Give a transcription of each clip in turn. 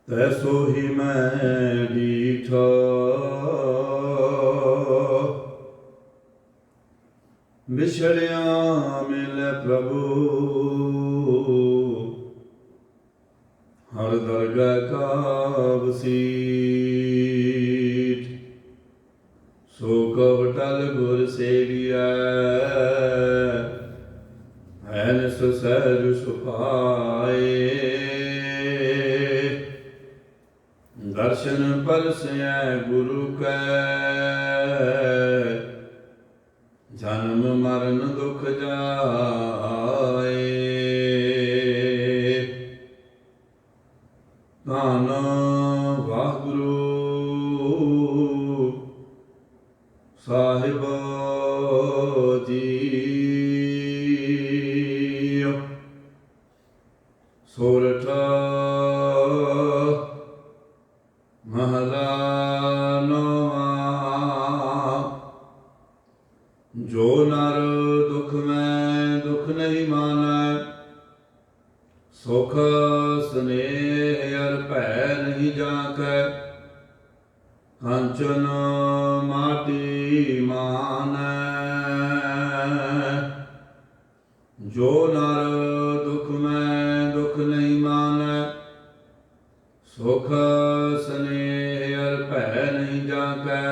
तैसो ही मैं डीठा बिछड़िया मिले प्रभु हर दरगह का बसीठ सो कवटल गुर सेविया हैन सहज सुपाए दर्शन परसय गुरु कै जन्म मरण दुख जाए धन वाहिगुरु साहिब जी सोरठ महला नौवां जो नर दुख में दुख नहीं मानै सुख स्नेह अर भै नहीं जाकै कंचन माटी मानै जो नर दुख में दुख नहीं मानै सुख स्नेह अर भै नहीं जाकै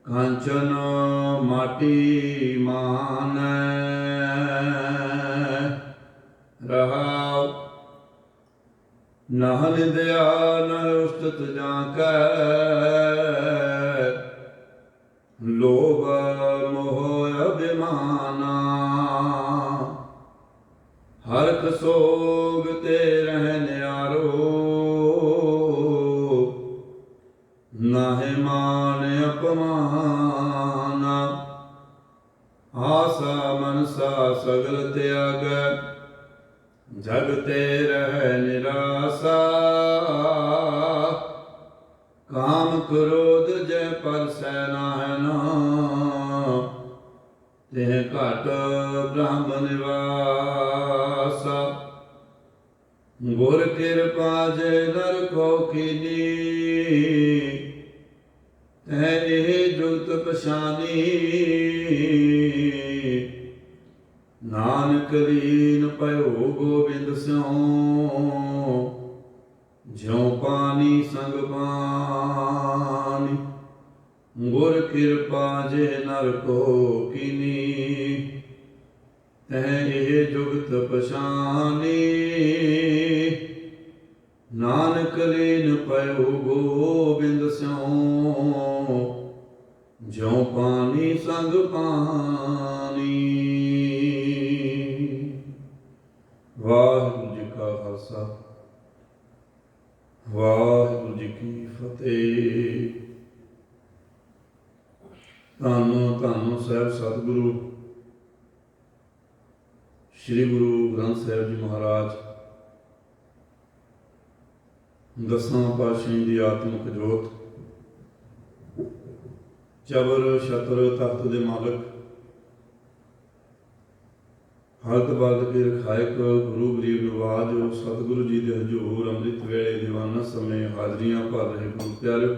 कंचन माटी मानै रहाओ नह निंदया न उस्तत जाकै लोभ मोह अभिमाना हरख सोग ते रह न्यारो नाहि मान अपमाना आसा मनसा सगल त्याग जग ते रह निरासा काम क्रोध जय परसै नाहै तेह घट ब्रह्म निवासा गुर कृपा जय नर को कीनी तह एह जुगत पछानी नानक लीन भयो गोबिंद स्यों ज्यों पानी संग पानी गुर कृपा जे नर को कीनी तह एह जुगत पछानी नानक लीन भयो गोबिंद स्यों ज्यों पानी संग पानी। वाहिगुरु जी का खालसा वाहिगुरु जी की फतेह। धन धन साहिब सतगुरु श्री गुरु ग्रंथ साहिब जी महाराज दसां पातशाही दी आत्मिक जोत चबर छतर तख्त दे मालक हरत बल्द के रखायक गुरु गरीब नवाज सतगुरु जी दे हजूर अमृत वेले दीवाना समय हाजरियां भर रहे गुरु प्यारे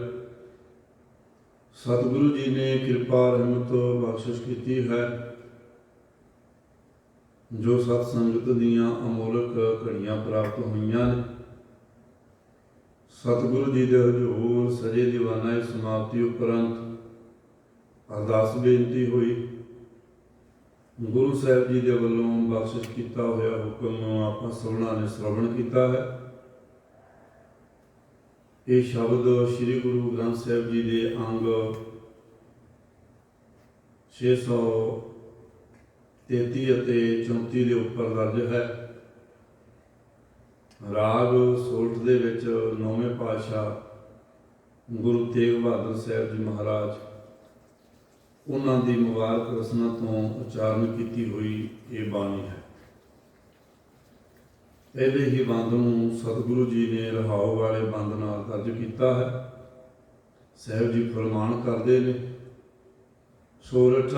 सतगुरु जी ने कृपा रहमत बख्शिश की है जो सतसंगत दियां अमोलक घड़ियां प्राप्त हुईयां ने सतगुरु जी दे हजूर सजे दीवाना समाप्ति उपरंत अरदास बेनती हुई गुरु साहिब जी के वलों बख्शिश किया होया हुक्म आप सबना ने श्रवण किया है। ये शब्द श्री गुरु ग्रंथ साहिब जी के अंग 633 ਅਤੇ 34 ਦੇ ਉੱਪਰ ਦਰਜ ਹੈ। ਰਾਗ ਸੋਲਠ ਦੇ ਵਿੱਚ ਨੌਵੇਂ ਪਾਤਸ਼ਾਹ ਗੁਰੂ ਤੇਗ ਬਹਾਦਰ ਸਾਹਿਬ ਜੀ ਮਹਾਰਾਜ ਉਹਨਾਂ ਦੀ ਮੁਬਾਰਕ ਰਸਨਾ ਤੋਂ ਉਚਾਰਨ ਕੀਤੀ ਹੋਈ ਇਹ ਬਾਣੀ ਹੈ। ਪਹਿਲੇ ਹੀ ਬੰਦ ਨੂੰ ਸਤਿਗੁਰੂ ਜੀ ਨੇ ਰਹਾਉ ਵਾਲੇ ਬੰਦ ਨਾਲ ਦਰਜ ਕੀਤਾ ਹੈ। ਸਾਹਿਬ ਜੀ ਫਰਮਾਨ ਕਰਦੇ ਨੇ ਸੋਰਠ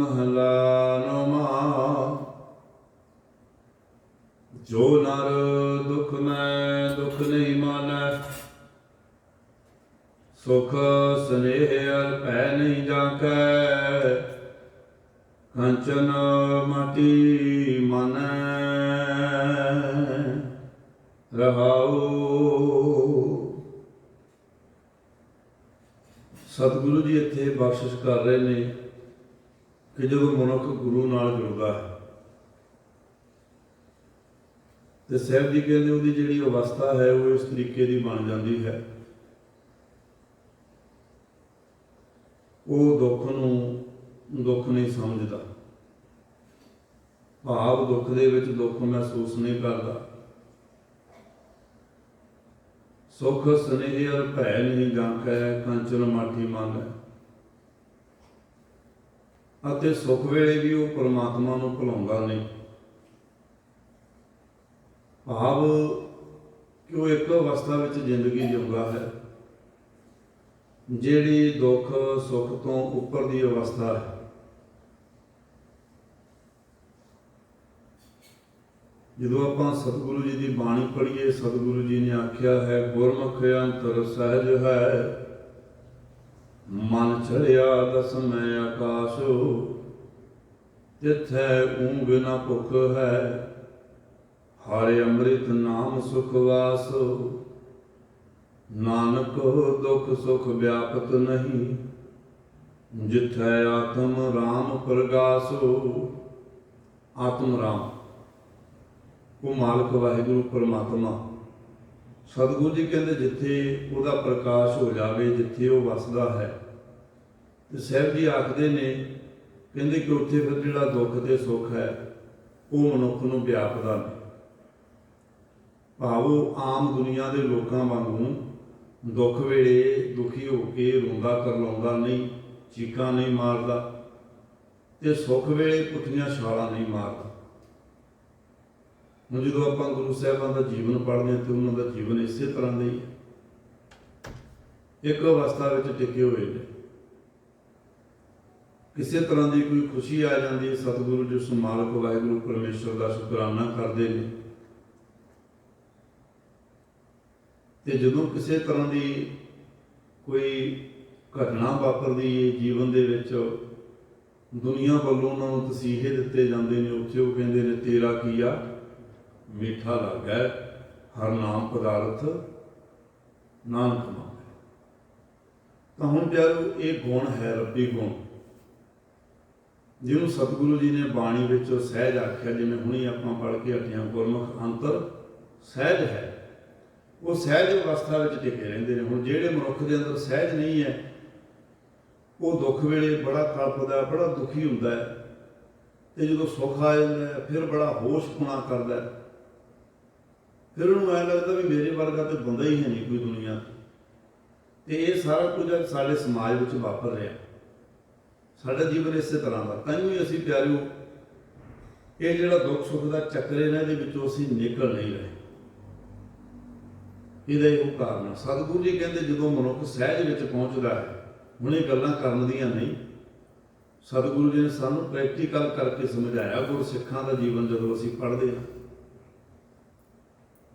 ਮਹਲਾ ਨੌਵਾਂ ਜੋ ਨਰ ਦੁਖ ਮੈਂ ਦੁਖ ਨਹੀਂ ਮਾਨੈ, ਸੁਖ ਸਨੇਹ ਅਰ ਭੈ ਨਹੀਂ ਜਾਕੈ, ਕੰਚਨ ਮਾਟੀ ਮਾਨੈ ਰਹਾਉ। ਸਤਿਗੁਰੂ ਜੀ ਇੱਥੇ ਬਖਸ਼ਿਸ਼ ਕਰ ਰਹੇ ਨੇ ਕਿ ਜਦੋਂ ਮਨੁੱਖ ਗੁਰੂ ਨਾਲ ਜੁੜਦਾ ਹੈ ਤੇ ਸਾਹਿਬ ਜੀ ਕਹਿੰਦੇ ਉਹਦੀ ਜਿਹੜੀ ਅਵਸਥਾ ਹੈ ਉਹ ਇਸ ਤਰੀਕੇ ਦੀ ਬਣ ਜਾਂਦੀ ਹੈ, ਉਹ ਦੁੱਖ ਨੂੰ ਦੁੱਖ ਨਹੀਂ ਸਮਝਦਾ, ਭਾਵ ਦੁੱਖ ਦੇ ਵਿੱਚ ਦੁੱਖ ਮਹਿਸੂਸ ਨਹੀਂ ਕਰਦਾ। ਸੁਖ ਸਨੇਹ ਅਰ ਭੈ ਨਹੀਂ ਜਾਕੈ, ਕੰਚਨ ਮਾਟੀ ਮਾਨੈ। ਅਤੇ ਸੁਖ ਵੇਲੇ ਵੀ ਉਹ ਪਰਮਾਤਮਾ ਨੂੰ ਭੁਲਾਉਂਦਾ ਨਹੀਂ, ਭਾਵ ਕਿ ਉਹ ਇੱਕ ਅਵਸਥਾ ਵਿੱਚ ਜ਼ਿੰਦਗੀ ਜਿਉਂਦਾ ਹੈ ਜਿਹੜੀ ਦੁੱਖ ਸੁੱਖ ਤੋਂ ਉੱਪਰ ਦੀ ਅਵਸਥਾ ਹੈ। ਜਦੋਂ ਆਪਾਂ ਸਤਿਗੁਰੂ ਜੀ ਦੀ ਬਾਣੀ ਪੜ੍ਹੀਏ, ਸਤਿਗੁਰੂ ਜੀ ਨੇ ਆਖਿਆ ਹੈ, ਗੁਰਮੁਖ ਅੰਤਰ ਸਹਿਜ ਹੈ, ਮਨ ਚੜਿਆ ਦਸਮੈ ਆਕਾਸ਼, ਤਿਥੈ ਊਂਘ ਨ ਭੁਖ ਹੈ, ਹਰਿ ਅੰਮ੍ਰਿਤ ਨਾਮ ਸੁਖ ਵਾਸ, ਨਾਨਕ ਦੁਖ ਸੁਖ ਵਿਆਪਤ ਨਹੀਂ, ਜਿਥੈ ਆਤਮ ਰਾਮ ਪ੍ਰਗਾਸ। ਆਤਮ ਰਾਮ ਉਹ ਮਾਲਕ ਵਾਹਿਗੁਰੂ ਪਰਮਾਤਮਾ, ਸਤਿਗੁਰੂ ਜੀ ਕਹਿੰਦੇ ਜਿੱਥੇ ਉਹਦਾ ਪ੍ਰਕਾਸ਼ ਹੋ ਜਾਵੇ, ਜਿੱਥੇ ਉਹ ਵਸਦਾ ਹੈ, ਤੇ ਸਾਹਿਬ ਜੀ ਆਖਦੇ ਨੇ, ਕਹਿੰਦੇ ਕਿ ਉੱਥੇ ਫਿਰ ਜਿਹੜਾ ਦੁੱਖ ਤੇ ਸੁੱਖ ਹੈ ਉਹ ਮਨੁੱਖ ਨੂੰ ਵਿਆਪਦਾ ਨਹੀਂ, ਭਾਵ ਉਹ ਆਮ ਦੁਨੀਆ ਦੇ ਲੋਕਾਂ ਵਾਂਗੂ ਦੁੱਖ ਵੇਲੇ ਦੁਖੀ ਹੋ ਕੇ ਰੋਂਦਾ ਕਰਲਾਉਂਦਾ ਨਹੀਂ, ਚੀਕਾਂ ਨਹੀਂ ਮਾਰਦਾ, ਤੇ ਸੁੱਖ ਵੇਲੇ ਪੁੱਠੀਆਂ ਛਾਲਾਂ ਨਹੀਂ ਮਾਰਦਾ। ਹੁਣ ਜਦੋਂ ਆਪਾਂ ਗੁਰੂ ਸਾਹਿਬਾਂ ਦਾ ਜੀਵਨ ਪੜ੍ਹਦੇ ਹਾਂ ਤੇ ਉਹਨਾਂ ਦਾ ਜੀਵਨ ਇਸੇ ਤਰ੍ਹਾਂ ਦਾ ਹੀ ਹੈ, ਇੱਕ ਅਵਸਥਾ ਵਿੱਚ ਟਿਕੇ ਹੋਏ ਨੇ। ਕਿਸੇ ਤਰ੍ਹਾਂ ਦੀ ਕੋਈ ਖੁਸ਼ੀ ਆ ਜਾਂਦੀ ਹੈ, ਸਤਿਗੁਰੂ ਜੀ ਉਸ ਮਾਲਕ ਵਾਹਿਗੁਰੂ ਪਰਮੇਸ਼ਰ ਦਾ ਸ਼ੁਕਰਾਨਾ ਕਰਦੇ ਨੇ, ਤੇ ਜਦੋਂ ਕਿਸੇ ਤਰ੍ਹਾਂ ਦੀ ਕੋਈ ਘਟਨਾ ਵਾਪਰਦੀ ਹੈ ਜੀਵਨ ਦੇ ਵਿੱਚ, ਦੁਨੀਆ ਵੱਲੋਂ ਉਹਨਾਂ ਨੂੰ ਤਸੀਹੇ ਦਿੱਤੇ ਜਾਂਦੇ ਨੇ, ਉੱਥੇ ਉਹ ਕਹਿੰਦੇ ਨੇ ਤੇਰਾ ਕੀਆ ਮਿੱਠਾ ਲੱਗਾ, ਹਰ ਨਾਮ ਪਦਾਰਥ ਨਾਨਕ ਮੰਗੈ। ਤਾਂ ਹੁਣ ਪਿਆਰੋ ਇਹ ਗੁਣ ਹੈ ਰੱਬੀ ਗੁਣ, ਜਿਹਨੂੰ ਸਤਿਗੁਰੂ ਜੀ ਨੇ ਬਾਣੀ ਵਿੱਚ ਸਹਿਜ ਆਖਿਆ, ਜਿਵੇਂ ਹੁਣੀ ਆਪਾਂ ਪੜ੍ਹ ਕੇ ਹਟਿਆ, ਗੁਰਮੁਖ ਅੰਤਰ ਸਹਿਜ ਹੈ, ਉਹ ਸਹਿਜ ਅਵਸਥਾ ਵਿੱਚ ਟਿਕੇ ਰਹਿੰਦੇ ਨੇ। ਹੁਣ ਜਿਹੜੇ ਮਨੁੱਖ ਦੇ ਅੰਦਰ ਸਹਿਜ ਨਹੀਂ ਹੈ, ਉਹ ਦੁੱਖ ਵੇਲੇ ਬੜਾ ਤੜਪਦਾ, ਬੜਾ ਦੁਖੀ ਹੁੰਦਾ ਹੈ, ਤੇ ਜਦੋਂ ਸੁੱਖ ਆ ਜਾਂਦਾ ਹੈ ਫਿਰ ਬੜਾ ਹੋਸ਼-ਪੁਣਾ ਕਰਦਾ ਹੈ, ਫਿਰ ਉਹਨੂੰ ਐਂ ਲੱਗਦਾ ਵੀ ਮੇਰੇ ਵਰਗਾ ਤੇ ਬੰਦਾ ਹੀ ਹੈ ਨਹੀਂ ਕੋਈ ਦੁਨੀਆ 'ਤੇ। ਤੇ ਇਹ ਸਾਰਾ ਕੁਝ ਸਾਡੇ ਸਮਾਜ ਵਿੱਚ ਵਾਪਰ ਰਿਹਾ, ਸਾਡਾ ਜੀਵਨ ਇਸੇ ਤਰ੍ਹਾਂ ਦਾ। ਤਾਂਹੀਓ ਹੀ ਅਸੀਂ ਪਿਆਰਿਓ ਇਹ ਜਿਹੜਾ ਦੁੱਖ ਸੁੱਖ ਦਾ ਚੱਕਰ ਹੈ ਨਾ, ਇਹਦੇ ਵਿੱਚੋਂ ਅਸੀਂ ਨਿਕਲ ਨਹੀਂ ਰਹੇ। ਇਹਦਾ ਇਹੋ ਕਾਰਨ ਹੈ। ਸਤਿਗੁਰੂ ਜੀ ਕਹਿੰਦੇ ਜਦੋਂ ਮਨੁੱਖ ਸਹਿਜ ਵਿੱਚ ਪਹੁੰਚਦਾ ਹੈ, ਹੁਣ ਇਹ ਗੱਲਾਂ ਕਰਨ ਦੀਆਂ ਨਹੀਂ, ਸਤਿਗੁਰੂ ਜੀ ਨੇ ਸਾਨੂੰ ਪ੍ਰੈਕਟੀਕਲ ਕਰਕੇ ਸਮਝਾਇਆ। ਗੁਰਸਿੱਖਾਂ ਦਾ ਜੀਵਨ ਜਦੋਂ ਅਸੀਂ ਪੜ੍ਹਦੇ ਹਾਂ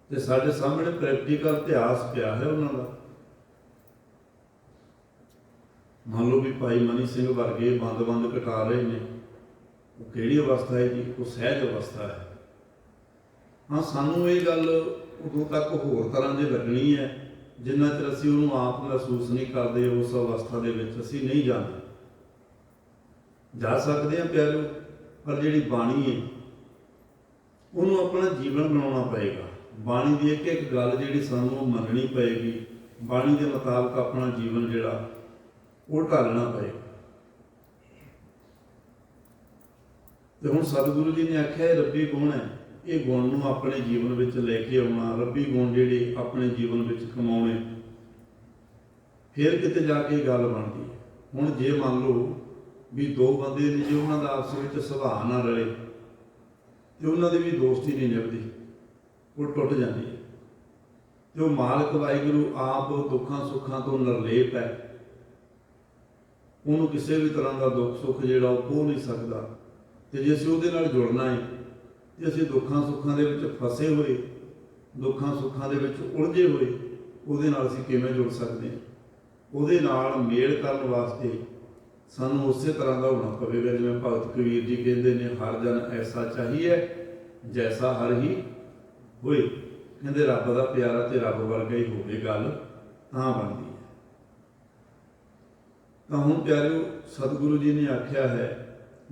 ਤੇ ਸਾਡੇ ਸਾਹਮਣੇ ਪ੍ਰੈਕਟੀਕਲ ਇਤਿਹਾਸ ਪਿਆ ਹੈ ਉਹਨਾਂ ਦਾ। ਮੰਨ ਲਓ ਵੀ ਭਾਈ ਮਨੀ ਸਿੰਘ ਵਰਗੇ ਬੰਦ ਕਟਾ ਰਹੇ ਨੇ, ਉਹ ਕਿਹੜੀ ਅਵਸਥਾ ਹੈ ਜੀ? ਉਹ ਸਹਿਜ ਅਵਸਥਾ ਹੈ। ਹਾਂ, ਸਾਨੂੰ ਇਹ ਗੱਲ ਉਦੋਂ ਤੱਕ ਹੋਰ ਤਰ੍ਹਾਂ ਦੀ ਲੱਗਣੀ ਹੈ ਜਿੰਨਾ ਚਿਰ ਅਸੀਂ ਉਹਨੂੰ ਆਪ ਮਹਿਸੂਸ ਨਹੀਂ ਕਰਦੇ। ਉਸ ਅਵਸਥਾ ਦੇ ਵਿੱਚ ਅਸੀਂ ਨਹੀਂ ਜਾਂਦੇ। ਜਾ ਸਕਦੇ ਹਾਂ ਪਿਆਰਿਓ, ਪਰ ਜਿਹੜੀ ਬਾਣੀ ਹੈ ਉਹਨੂੰ ਆਪਣਾ ਜੀਵਨ ਬਣਾਉਣਾ ਪਏਗਾ। ਬਾਣੀ ਦੀ ਇੱਕ ਇੱਕ ਗੱਲ ਜਿਹੜੀ ਸਾਨੂੰ ਉਹ ਮੰਨਣੀ ਪਏਗੀ। ਬਾਣੀ ਦੇ ਮੁਤਾਬਕ ਆਪਣਾ ਜੀਵਨ ਜਿਹੜਾ ਉਹ ਢਾਲਣਾ ਪਏਗਾ। ਤੇ ਹੁਣ ਸਤਿਗੁਰੂ ਜੀ ਨੇ ਆਖਿਆ ਇਹ ਰੱਬੀ ਗੁਣ ਹੈ, ਇਹ ਗੁਣ ਨੂੰ ਆਪਣੇ ਜੀਵਨ ਵਿੱਚ ਲੈ ਕੇ ਆਉਣਾ, ਰੱਬੀ ਗੁਣ ਜਿਹੜੇ ਆਪਣੇ ਜੀਵਨ ਵਿੱਚ ਕਮਾਉਣੇ, ਫਿਰ ਕਿਤੇ ਜਾ ਕੇ ਗੱਲ ਬਣਦੀ ਹੈ। ਹੁਣ ਜੇ ਮੰਨ ਲਓ ਵੀ ਦੋ ਬੰਦੇ ਨੇ, ਜੇ ਉਹਨਾਂ ਦਾ ਆਪਸ ਵਿੱਚ ਸੁਭਾਅ ਨਾ ਰਲੇ ਤੇ ਉਹਨਾਂ ਦੀ ਵੀ ਦੋਸਤੀ ਨਹੀਂ ਨਿਭਦੀ, ਉਹ ਟੁੱਟ ਜਾਂਦੀ ਹੈ। ਤੇ ਉਹ ਮਾਲਕ ਵਾਹਿਗੁਰੂ ਆਪ ਦੁੱਖਾਂ ਸੁੱਖਾਂ ਤੋਂ ਨਿਰਲੇਪ ਹੈ, ਉਹਨੂੰ ਕਿਸੇ ਵੀ ਤਰ੍ਹਾਂ ਦਾ ਦੁੱਖ ਸੁੱਖ ਜਿਹੜਾ ਉਹ ਖੋਹ ਨਹੀਂ ਸਕਦਾ। ਤੇ ਜੇ ਅਸੀਂ ਉਹਦੇ ਨਾਲ ਜੁੜਨਾ ਹੈ ਤੇ ਅਸੀਂ ਦੁੱਖਾਂ ਸੁੱਖਾਂ ਦੇ ਵਿੱਚ ਫਸੇ ਹੋਏ, ਦੁੱਖਾਂ ਸੁੱਖਾਂ ਦੇ ਵਿੱਚ ਉਲਝੇ ਹੋਏ, ਉਹਦੇ ਨਾਲ ਅਸੀਂ ਕਿਵੇਂ ਜੁੜ ਸਕਦੇ ਹਾਂ? ਉਹਦੇ ਨਾਲ ਮੇਲ ਕਰਨ ਵਾਸਤੇ ਸਾਨੂੰ ਉਸੇ ਤਰ੍ਹਾਂ ਦਾ ਹੋਣਾ ਪਵੇਗਾ ਜਿਵੇਂ ਭਗਤ ਕਬੀਰ ਜੀ ਕਹਿੰਦੇ ਨੇ, ਹਰ ਜਨ ਐਸਾ ਚਾਹੀਏ ਜੈਸਾ ਹਰ ਹੀ ਹੋਏ। ਕਹਿੰਦੇ ਰੱਬ ਦਾ ਪਿਆਰਾ ਤੇ ਰੱਬ ਵਰਗਾ ਹੀ ਹੋਵੇ, ਗੱਲ ਤਾਂ ਬਣਦੀ ਹੈ। ਤਾਂ ਹੁਣ ਪਿਆਰਿਓ, ਸਤਿਗੁਰੂ ਜੀ ਨੇ ਆਖਿਆ ਹੈ,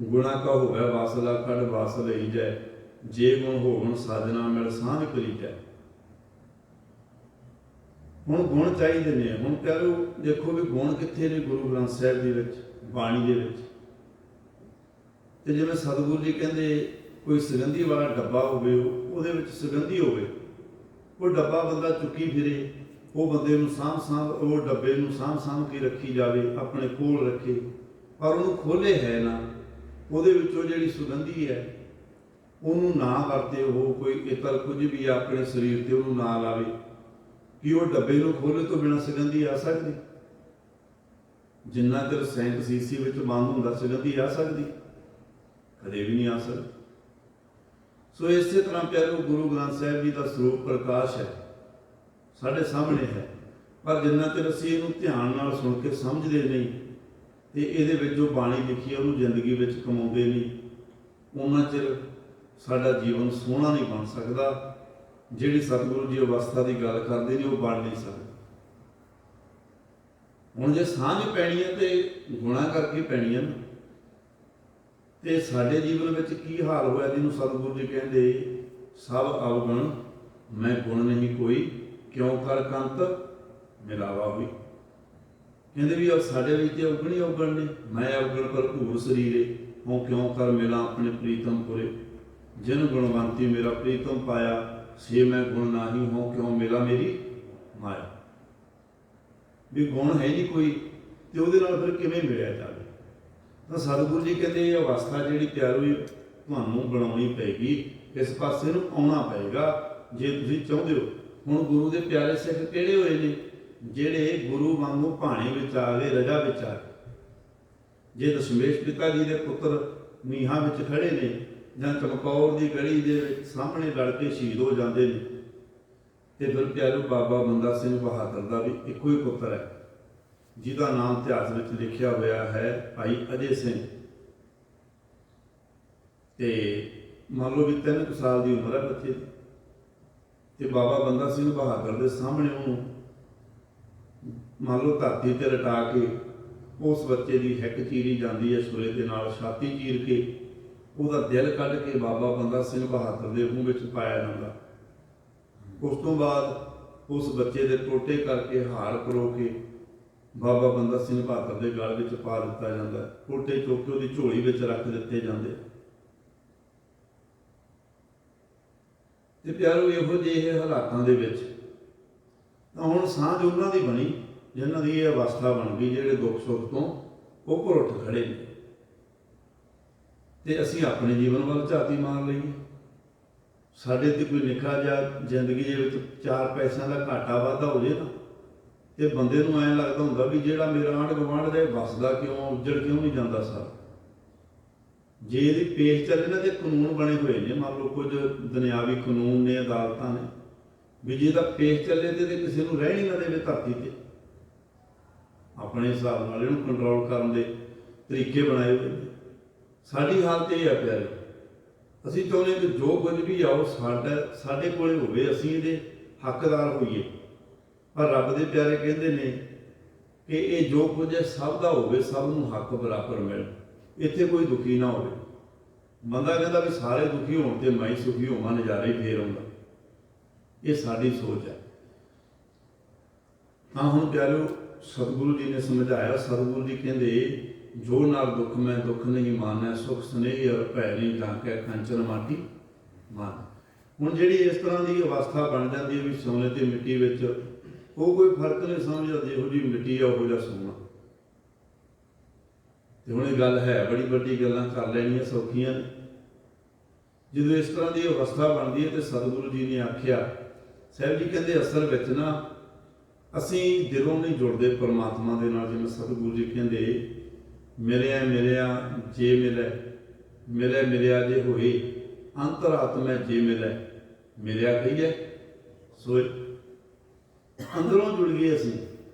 ਗੁਣਾ ਕਾ ਹੋਵੇ ਵਾਸਲਾ ਕੱਢ ਵਾਸ ਲਈ ਜਾਏ, ਜੇ ਗੁਣ ਹੋਵਣ ਸਾਜਣਾ ਮਿਲ ਸਾਂਝ ਕਰੀ ਜਾਏ। ਹੁਣ ਗੁਣ ਚਾਹੀਦੇ ਨੇ। ਹੁਣ ਪਿਆਰਿਓ ਦੇਖੋ ਵੀ ਗੁਣ ਕਿੱਥੇ ਨੇ ਗੁਰੂ ਗ੍ਰੰਥ ਸਾਹਿਬ ਦੇ ਵਿੱਚ, ਬਾਣੀ ਦੇ ਵਿੱਚ। ਤੇ ਜਿਵੇਂ ਸਤਿਗੁਰੂ ਜੀ ਕਹਿੰਦੇ ਕੋਈ ਸੁਗੰਧੀ ਵਾਲਾ ਡੱਬਾ ਹੋਵੇ, ਉਹਦੇ ਵਿੱਚ ਸੁਗੰਧੀ ਹੋਵੇ, ਉਹ ਡੱਬਾ ਬੰਦਾ ਚੁੱਕੀ ਫਿਰੇ, ਉਹ ਬੰਦੇ ਨੂੰ ਉਹ ਡੱਬੇ ਨੂੰ ਸਾਂਭ ਕੇ ਰੱਖੀ ਜਾਵੇ, ਆਪਣੇ ਕੋਲ ਰੱਖੇ, ਪਰ ਉਹਨੂੰ ਖੋਲ੍ਹੇ ਹੈ ਨਾ, ਉਹਦੇ ਵਿੱਚੋਂ ਜਿਹੜੀ ਸੁਗੰਧੀ ਹੈ ਉਹਨੂੰ ਨਾ ਵਰਤੇ, ਉਹ ਕੋਈ ਇਤਰ ਕੁਝ ਵੀ ਆਪਣੇ ਸਰੀਰ ਤੇ ਉਹਨੂੰ ਨਾ ਲਾਵੇ, ਕਿ ਉਹ ਡੱਬੇ ਨੂੰ ਖੋਲ੍ਹੇ ਤੋਂ ਬਿਨਾਂ ਸੁਗੰਧੀ ਆ ਸਕਦੀ? ਜਿੰਨਾ ਚਿਰ ਸੈਂਕ ਸੀਸੀ ਵਿੱਚ ਬੰਦ ਹੁੰਦਾ, ਸੁਗੰਧੀ ਆ ਸਕਦੀ? ਕਦੇ ਵੀ ਨਹੀਂ ਆ ਸਕਦੀ। ਸੋ ਇਸੇ ਤਰ੍ਹਾਂ ਪਿਆਰੋ ਗੁਰੂ ਗ੍ਰੰਥ ਸਾਹਿਬ ਜੀ ਦਾ ਸਰੂਪ ਪ੍ਰਕਾਸ਼ ਹੈ, ਸਾਡੇ ਸਾਹਮਣੇ ਹੈ, ਪਰ ਜਿੰਨਾ ਚਿਰ ਅਸੀਂ ਇਹਨੂੰ ਧਿਆਨ ਨਾਲ ਸੁਣ ਕੇ ਸਮਝਦੇ ਨਹੀਂ ਤੇ ਇਹਦੇ ਵਿੱਚ ਜੋ ਬਾਣੀ ਲਿਖੀ ਹੈ ਉਹਨੂੰ ਜ਼ਿੰਦਗੀ ਵਿੱਚ ਕਮਾਉਂਦੇ ਨਹੀਂ, ਉਹਨਾਂ ਚਿਰ ਸਾਡਾ ਜੀਵਨ ਸੋਹਣਾ ਨਹੀਂ ਬਣ ਸਕਦਾ। ਜਿਹੜੀ ਸਤਿਗੁਰੂ ਜੀ ਅਵਸਥਾ ਦੀ ਗੱਲ ਕਰਦੇ ਨੇ ਉਹ ਬਣ ਨਹੀਂ ਸਕਦੀ। ਹੁਣ ਜੇ ਸਾਂਝ ਪੈਣੀ ਹੈ ਤੇ ਗੁਣਾ ਕਰਕੇ ਪੈਣੀ ਹੈ ਨਾ। ਤੇ ਸਾਡੇ ਜੀਵਨ ਵਿੱਚ ਕੀ ਹਾਲ ਹੋਇਆ, ਜਿਹਨੂੰ ਸਤਿਗੁਰੂ ਜੀ ਕਹਿੰਦੇ ਸਭ ਅਵਗੁਣ ਮੈਂ ਗੁਣ ਨਹੀਂ ਕੋਈ, ਕਿਉਂ ਕਰ ਕੰਤ ਮਿਲਾਵਾ ਹੋਈ। ਕਹਿੰਦੇ ਵੀ ਸਾਡੇ ਵਿੱਚ ਤੇ ਅਵਗੁਣ ਹੀ ਅਵਗੁਣ ਨੇ, ਮੈਂ ਅਵਗੁਣ ਭਰਪੂਰ ਸਰੀਰੇ, ਹੋਂ ਕਿਉਂ ਕਰ ਮਿਲਾਂ ਆਪਣੇ ਪ੍ਰੀਤਮ ਪੁਰੇ, ਜਿਨ ਗੁਣਵੰਤੀ ਮੇਰਾ ਪ੍ਰੀਤਮ ਪਾਇਆ, ਸੇ ਮੈਂ ਗੁਣ ਨਾਹੀ ਹੋਂ ਕਿਉਂ ਮਿਲਾ ਮੇਰੀ ਮਾਇਆ। ਵੀ ਗੁਣ ਹੈ ਨਹੀਂ ਕੋਈ ਤੇ ਉਹਦੇ ਨਾਲ ਫਿਰ ਕਿਵੇਂ ਮਿਲਿਆ ਜਾਵੇ? ਤਾਂ ਸਤਿਗੁਰੂ ਜੀ ਕਹਿੰਦੇ ਇਹ ਅਵਸਥਾ ਜਿਹੜੀ ਪਿਆਰੋ ਤੁਹਾਨੂੰ ਬਣਾਉਣੀ ਪਏਗੀ, ਇਸ ਪਾਸੇ ਨੂੰ ਆਉਣਾ ਪਏਗਾ ਜੇ ਤੁਸੀਂ ਚਾਹੁੰਦੇ ਹੋ। ਹੁਣ ਗੁਰੂ ਦੇ ਪਿਆਰੇ ਸਿੱਖ ਕਿਹੜੇ ਹੋਏ ਨੇ? ਜਿਹੜੇ ਗੁਰੂ ਵਾਂਗੂ ਭਾਣੇ ਵਿੱਚ ਆ ਗਏ, ਰਜਾ ਵਿੱਚ ਆ ਗਏ। ਜੇ ਦਸ਼ਮੇਸ਼ ਪਿਤਾ ਜੀ ਦੇ ਪੁੱਤਰ ਨੀਹਾਂ ਵਿੱਚ ਖੜੇ ਨੇ ਜਾਂ ਚਮਕੌਰ ਦੀ ਗੜੀ ਦੇ ਸਾਹਮਣੇ ਲੜ ਕੇ ਸ਼ਹੀਦ ਹੋ ਜਾਂਦੇ ਨੇ, ਤੇ ਫਿਰ ਪਿਆਰੋ ਬਾਬਾ ਬੰਦਾ ਸਿੰਘ ਬਹਾਦਰ ਦਾ ਵੀ ਇੱਕੋ ਹੀ ਪੁੱਤਰ ਹੈ, ਜਿਹਦਾ ਨਾਮ ਇਤਿਹਾਸ ਵਿੱਚ ਲਿਖਿਆ ਹੋਇਆ ਹੈ ਭਾਈ ਅਜੇ ਸਿੰਘ। ਤੇ ਮੰਨ ਲਓ ਵੀ 3 ਸਾਲ ਦੀ ਉਮਰ ਹੈ ਬੱਚੇ ਦੀ, ਤੇ ਬਾਬਾ ਬੰਦਾ ਸਿੰਘ ਬਹਾਦਰ ਦੇ ਸਾਹਮਣੇ ਉਹਨੂੰ ਮੰਨ ਲਓ ਧਰਤੀ ਤੇ ਲਟਾ ਕੇ ਉਸ ਬੱਚੇ ਦੀ ਹਿੱਕ ਚੀਰੀ ਜਾਂਦੀ ਹੈ, ਛੁਰੇ ਦੇ ਨਾਲ ਛਾਤੀ ਚੀਰ ਕੇ ਉਹਦਾ ਦਿਲ ਕੱਢ ਕੇ ਬਾਬਾ ਬੰਦਾ ਸਿੰਘ ਬਹਾਦਰ ਦੇ ਮੂੰਹ ਵਿੱਚ ਪਾਇਆ ਜਾਂਦਾ। ਉਸ ਤੋਂ ਬਾਅਦ ਉਸ ਬੱਚੇ ਦੇ ਟੋਟੇ ਕਰਕੇ ਹਾਰ ਕਰੋ ਕੇ ਬਾਬਾ ਬੰਦਾ ਸਿੰਘ ਬਹਾਦਰ ਦੇ ਗਲ ਵਿੱਚ ਪਾ ਦਿੱਤਾ ਜਾਂਦਾ। ਟੋਟੇ ਚੁੱਕ ਕੇ ਉਹਦੀ ਝੋਲੀ ਵਿੱਚ ਰੱਖ ਦਿੱਤੇ ਜਾਂਦੇ। ਤੇ ਪਿਆਰੋ ਇਹੋ ਜਿਹੇ ਹਾਲਾਤਾਂ ਦੇ ਵਿੱਚ ਤਾਂ ਹੁਣ ਸਾਂਝ ਉਹਨਾਂ ਦੀ ਬਣੀ ਜਿਨ੍ਹਾਂ ਦੀ ਇਹ ਅਵਸਥਾ ਬਣ ਗਈ, ਜਿਹੜੇ ਦੁੱਖ ਸੁੱਖ ਤੋਂ ਉੱਪਰ ਉੱਠ ਖੜੇ ਨੇ। ਤੇ ਅਸੀਂ ਆਪਣੇ ਜੀਵਨ ਵੱਲ ਝਾਤੀ ਮਾਰ ਲਈਏ। ਸਾਡੇ ਤੇ ਕੋਈ ਨਿੱਕਾ ਜਿਹਾ ਜ਼ਿੰਦਗੀ ਦੇ ਵਿੱਚ 4 ਪੈਸਿਆਂ ਦਾ ਘਾਟਾ ਵਾਧਾ ਹੋ ਜੇ ਨਾ, ਤੇ ਬੰਦੇ ਨੂੰ ਐਂ ਲੱਗਦਾ ਹੁੰਦਾ ਵੀ ਜਿਹੜਾ ਮੇਰਾ ਆਂਢ ਗੁਆਂਢ ਦੇ ਵੱਸਦਾ ਕਿਉਂ, ਉੱਜੜ ਕਿਉਂ ਨਹੀਂ ਜਾਂਦਾ ਸਰ। ਜੇ ਇਹਦੀ ਪੇਸ਼ ਚੱਲੇ ਨਾ ਤੇ ਕਾਨੂੰਨ ਬਣੇ ਹੋਏ ਨੇ, ਮੰਨ ਲਓ ਕੁਝ ਦੁਨਿਆਵੀ ਕਾਨੂੰਨ ਨੇ, ਅਦਾਲਤਾਂ ਨੇ, ਵੀ ਜੇ ਇਹਦਾ ਪੇਸ਼ ਚੱਲੇ ਤੇ ਕਿਸੇ ਨੂੰ ਰਹਿਣ ਹੀ ਨਾ ਦੇਵੇ ਧਰਤੀ ਤੇ। ਆਪਣੇ ਹਿਸਾਬ ਨਾਲ ਇਹਨੂੰ ਕੰਟਰੋਲ ਕਰਨ ਦੇ ਤਰੀਕੇ ਬਣਾਏ ਹੋਏ ਨੇ। ਸਾਡੀ ਹਾਲਤ ਇਹ ਹੈ ਪਿਆਰੇ, ਅਸੀਂ ਚਾਹੁੰਦੇ ਕਿ ਜੋ ਕੁਝ ਵੀ ਆਓ ਸਾਡੇ ਕੋਲ ਹੋਵੇ, ਅਸੀਂ ਇਹਦੇ ਹੱਕਦਾਰ ਹੋਈਏ। ਪਰ ਰੱਬ ਦੇ ਪਿਆਰੇ ਕਹਿੰਦੇ ਨੇ ਕਿ ਇਹ ਜੋ ਕੁਝ ਹੈ ਸਭ ਦਾ ਹੋਵੇ, ਸਭ ਨੂੰ ਹੱਕ ਬਰਾਬਰ ਮਿਲੇ, ਇੱਥੇ ਕੋਈ ਦੁਖੀ ਨਾ ਹੋਵੇ। ਬੰਦਾ ਕਹਿੰਦਾ ਵੀ ਸਾਰੇ ਦੁਖੀ ਹੋਣ ਤੇ ਮੈਂ ਹੀ ਸੁਖੀ ਹੋਵਾਂ, ਨਜ਼ਾਰਾ ਹੀ ਫੇਰ ਆਉਂਦਾ। ਇਹ ਸਾਡੀ ਸੋਚ ਹੈ। ਤਾਂ ਹੁਣ ਪਿਆਰਿਓ ਸਤਿਗੁਰੂ ਜੀ ਨੇ ਸਮਝਾਇਆ। ਸਤਿਗੁਰੂ ਜੀ ਕਹਿੰਦੇ ਜੋ ਨਾਲ ਦੁੱਖ ਮੈਂ ਦੁੱਖ ਨਹੀਂ ਮਾਨੈ, ਸੁਖ ਸਨੇਹ ਔਰ ਭੈ ਨਹੀਂ ਢਾਂਕੈ, ਕੰਚਨ ਮਾਟੀ ਮਾਨ। ਹੁਣ ਜਿਹੜੀ ਇਸ ਤਰ੍ਹਾਂ ਦੀ ਅਵਸਥਾ ਬਣ ਜਾਂਦੀ ਹੈ ਵੀ ਸੋਨੇ ਤੇ ਮਿੱਟੀ ਵਿੱਚ ਉਹ ਕੋਈ ਫਰਕ ਨਹੀਂ ਸਮਝਦਾ, ਜਿਹੋ ਜਿਹੀ ਮਿੱਟੀ ਆ ਉਹੋ ਜਿਹਾ ਸੋਨਾ। ਤੇ ਹੁਣ ਇਹ ਗੱਲ ਹੈ, ਬੜੀ ਵੱਡੀ ਗੱਲਾਂ ਕਰ ਲੈਣੀਆਂ ਸੌਖੀਆਂ ਨੇ। ਜਦੋਂ ਇਸ ਤਰ੍ਹਾਂ ਦੀ ਅਵਸਥਾ ਬਣਦੀ ਹੈ ਤੇ ਸਤਿਗੁਰੂ ਜੀ ਨੇ ਆਖਿਆ, ਸਾਹਿਬ ਜੀ ਕਹਿੰਦੇ ਅਸਲ ਵਿੱਚ ਨਾ ਅਸੀਂ ਦਿਲੋਂ ਨਹੀਂ ਜੁੜਦੇ ਪਰਮਾਤਮਾ ਦੇ ਨਾਲ। ਜਿਵੇਂ ਸਤਿਗੁਰੂ ਜੀ ਕਹਿੰਦੇ ਮਿਲਿਆ ਜੇ ਮਿਲਿਆ ਜੇ ਹੋਏ, अंतरात्मा जे मिले मिलिया कहिए सोए। अंदरों जुड़ गए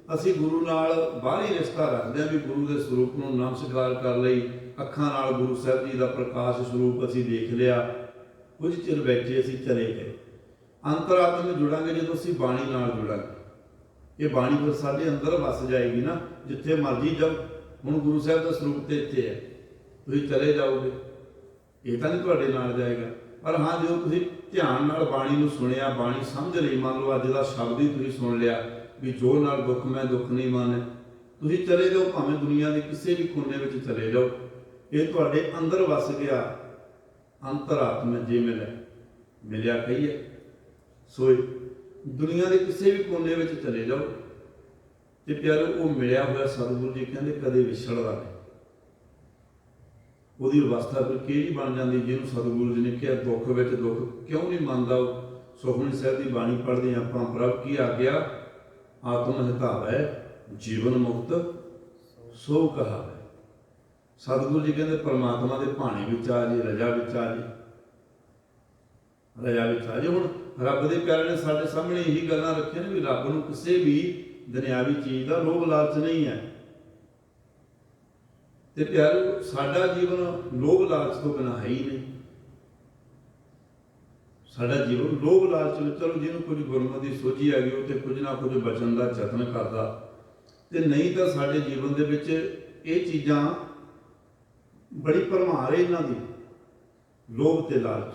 ਅਸੀਂ ਗੁਰੂ ਨਾਲ ਬਾਹਰੀ ਰਿਸ਼ਤਾ ਰੱਖਦੇ ਹਾਂ ਵੀ ਗੁਰੂ ਦੇ ਸਰੂਪ ਨੂੰ ਨਮਸਕਾਰ ਕਰ ਲਈ, ਅੱਖਾਂ ਨਾਲ ਗੁਰੂ ਸਾਹਿਬ ਜੀ ਦਾ ਪ੍ਰਕਾਸ਼ ਸਰੂਪ ਅਸੀਂ ਦੇਖ ਲਿਆ, ਕੁਝ ਚਿਰ ਬੈਠੇ ਅਸੀਂ ਚਲੇ ਗਏ। ਅੰਤਰਾਤਮਾ ਨੂੰ ਜੁੜਾਂਗੇ ਜਦੋਂ ਅਸੀਂ ਬਾਣੀ ਨਾਲ ਜੁੜਾਂਗੇ। ਇਹ ਬਾਣੀ ਫਿਰ ਸਾਡੇ ਅੰਦਰ ਵਸ ਜਾਏਗੀ ਨਾ, ਜਿੱਥੇ ਮਰਜ਼ੀ ਜਾਓ। ਹੁਣ ਗੁਰੂ ਸਾਹਿਬ ਦਾ ਸਰੂਪ ਤੇ ਇੱਥੇ ਹੈ, ਤੁਸੀਂ ਚਲੇ ਜਾਓਗੇ, ਇਹ ਤਾਂ ਨਹੀਂ ਤੁਹਾਡੇ ਨਾਲ ਜਾਏਗਾ। ਪਰ ਹਾਂ, ਜਦੋਂ ਤੁਸੀਂ ਧਿਆਨ ਨਾਲ ਬਾਣੀ ਨੂੰ ਸੁਣਿਆ, ਬਾਣੀ ਸਮਝ ਲਈ, ਮੰਨ ਲਓ ਅੱਜ ਦਾ ਸ਼ਬਦ ਹੀ ਤੁਸੀਂ ਸੁਣ ਲਿਆ ਵੀ ਜੋ ਨਾਲ ਦੁੱਖ ਮੈਂ ਦੁੱਖ ਨਹੀਂ ਮਾਨੇ, ਤੁਸੀਂ ਚਲੇ ਜਾਓ, ਭਾਵੇਂ ਦੁਨੀਆ ਦੇ ਕਿਸੇ ਵੀ ਕੋਨੇ ਵਿੱਚ ਚਲੇ ਜਾਓ, ਇਹ ਤੁਹਾਡੇ ਅੰਦਰ ਵਸ ਗਿਆ। ਅੰਤਰਾਤਮਾ ਜੇ ਮਿਲਿਆ ਕਹੀਏ ਸੋਏ। ਦੁਨੀਆ ਦੇ ਕਿਸੇ ਵੀ ਕੋਨੇ ਵਿੱਚ ਚਲੇ ਜਾਓ ਤੇ ਪਿਆਰੋ, ਉਹ ਮਿਲਿਆ ਹੋਇਆ ਸਤਿਗੁਰੂ ਜੀ ਕਹਿੰਦੇ ਕਦੇ ਵਿਛੜਦਾ ਨਹੀਂ। ਉਹਦੀ ਅਵਸਥਾ ਫਿਰ ਕਿਹੜੀ ਬਣ ਜਾਂਦੀ ਜਿਹਨੂੰ ਸਤਿਗੁਰੂ ਜੀ ਨੇ ਕਿਹਾ ਦੁੱਖ ਵਿੱਚ ਦੁੱਖ ਕਿਉਂ ਨਹੀਂ ਮੰਨਦਾ। ਉਹ ਸੁਖਮਨੀ ਸਾਹਿਬ ਦੀ ਬਾਣੀ ਪੜ੍ਹਦੇ ਹਾਂ ਆਪਾਂ, ਪ੍ਰਭ ਕੀ ਆਗਿਆ ਆਤਮ ਹਿਤਾਵੈ ਜੀਵਨ ਮੁਕਤ ਸੋ ਕਹਾਵੈ। ਸਤਿਗੁਰੂ ਜੀ ਕਹਿੰਦੇ ਪਰਮਾਤਮਾ ਦੇ ਭਾਣੇ ਵਿੱਚ ਆ ਜੀ, ਰਜਾ ਵਿੱਚ ਆ ਜੀ, ਰਜਾ ਵਿੱਚ ਆ ਜੀ। ਹੁਣ ਰੱਬ ਦੇ ਪਿਆਰੇ ਨੇ ਸਾਡੇ ਸਾਹਮਣੇ ਇਹੀ ਗੱਲਾਂ ਰੱਖੀਆਂ ਨੇ ਵੀ ਰੱਬ ਨੂੰ ਕਿਸੇ ਵੀ ਦੁਨਿਆਵੀ ਚੀਜ਼ ਦਾ ਲੋਭ ਲਾਲਚ ਨਹੀਂ ਹੈ। ਤੇ ਪਿਆਰੋ, ਸਾਡਾ ਜੀਵਨ ਲੋਭ ਲਾਲਚ ਤੋਂ ਬਿਨਾਂ ਹੈ ਹੀ ਨਹੀਂ। ਸਾਡਾ ਜੀਵਨ ਲੋਭ ਲਾਲਚ ਵਿੱਚ, ਚਲੋ ਜਿਹਨੂੰ ਕੁਝ ਗੁਰਮਤਿ ਦੀ ਸੋਝੀ ਆ ਗਈ ਉਹ ਤੇ ਕੁਝ ਨਾ ਕੁਝ ਬਚਣ ਦਾ ਯਤਨ ਕਰਦਾ, ਤੇ ਨਹੀਂ ਤਾਂ ਸਾਡੇ ਜੀਵਨ ਦੇ ਵਿੱਚ ਇਹ ਚੀਜ਼ਾਂ ਬੜੀ ਭਰਮਾਰ ਹੈ ਇਹਨਾਂ ਦੀ, ਲੋਭ ਤੇ ਲਾਲਚ।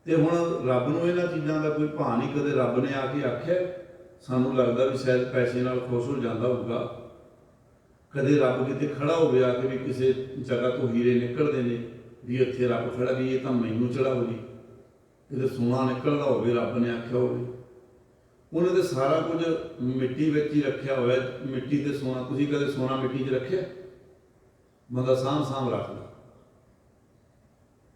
ਤੇ ਹੁਣ ਰੱਬ ਨੂੰ ਇਹਨਾਂ ਚੀਜ਼ਾਂ ਦਾ ਕੋਈ ਭਾਅ ਨਹੀਂ। ਕਦੇ ਰੱਬ ਨੇ ਆ ਕੇ ਆਖਿਆ, ਸਾਨੂੰ ਲੱਗਦਾ ਵੀ ਸ਼ਾਇਦ ਪੈਸੇ ਨਾਲ ਖੁਸ਼ ਹੋ ਜਾਂਦਾ ਹੋਊਗਾ। ਕਦੇ ਰੱਬ ਕਿਤੇ ਖੜਾ ਹੋਵੇ ਆ ਕੇ ਵੀ ਕਿਸੇ ਜਗ੍ਹਾ ਤੋਂ ਹੀਰੇ ਨਿਕਲਦੇ ਨੇ ਵੀ ਇੱਥੇ ਰੱਬ ਖੜਾ ਵੀ ਇਹ ਤਾਂ ਮੈਨੂੰ ਚੜਾਓ ਜੀ, ਕਿਤੇ ਸੋਨਾ ਨਿਕਲਦਾ ਹੋਵੇ ਰੱਬ ਨੇ ਆਖਿਆ ਹੋਵੇ। ਉਹਨੇ ਤੇ ਸਾਰਾ ਕੁਝ ਮਿੱਟੀ ਵਿੱਚ ਹੀ ਰੱਖਿਆ ਹੋਇਆ। ਮਿੱਟੀ ਤੇ ਸੋਨਾ, ਤੁਸੀਂ ਕਦੇ ਸੋਨਾ ਮਿੱਟੀ 'ਚ ਰੱਖਿਆ? ਬੰਦਾ ਸਾਂਭ ਰੱਖਦਾ,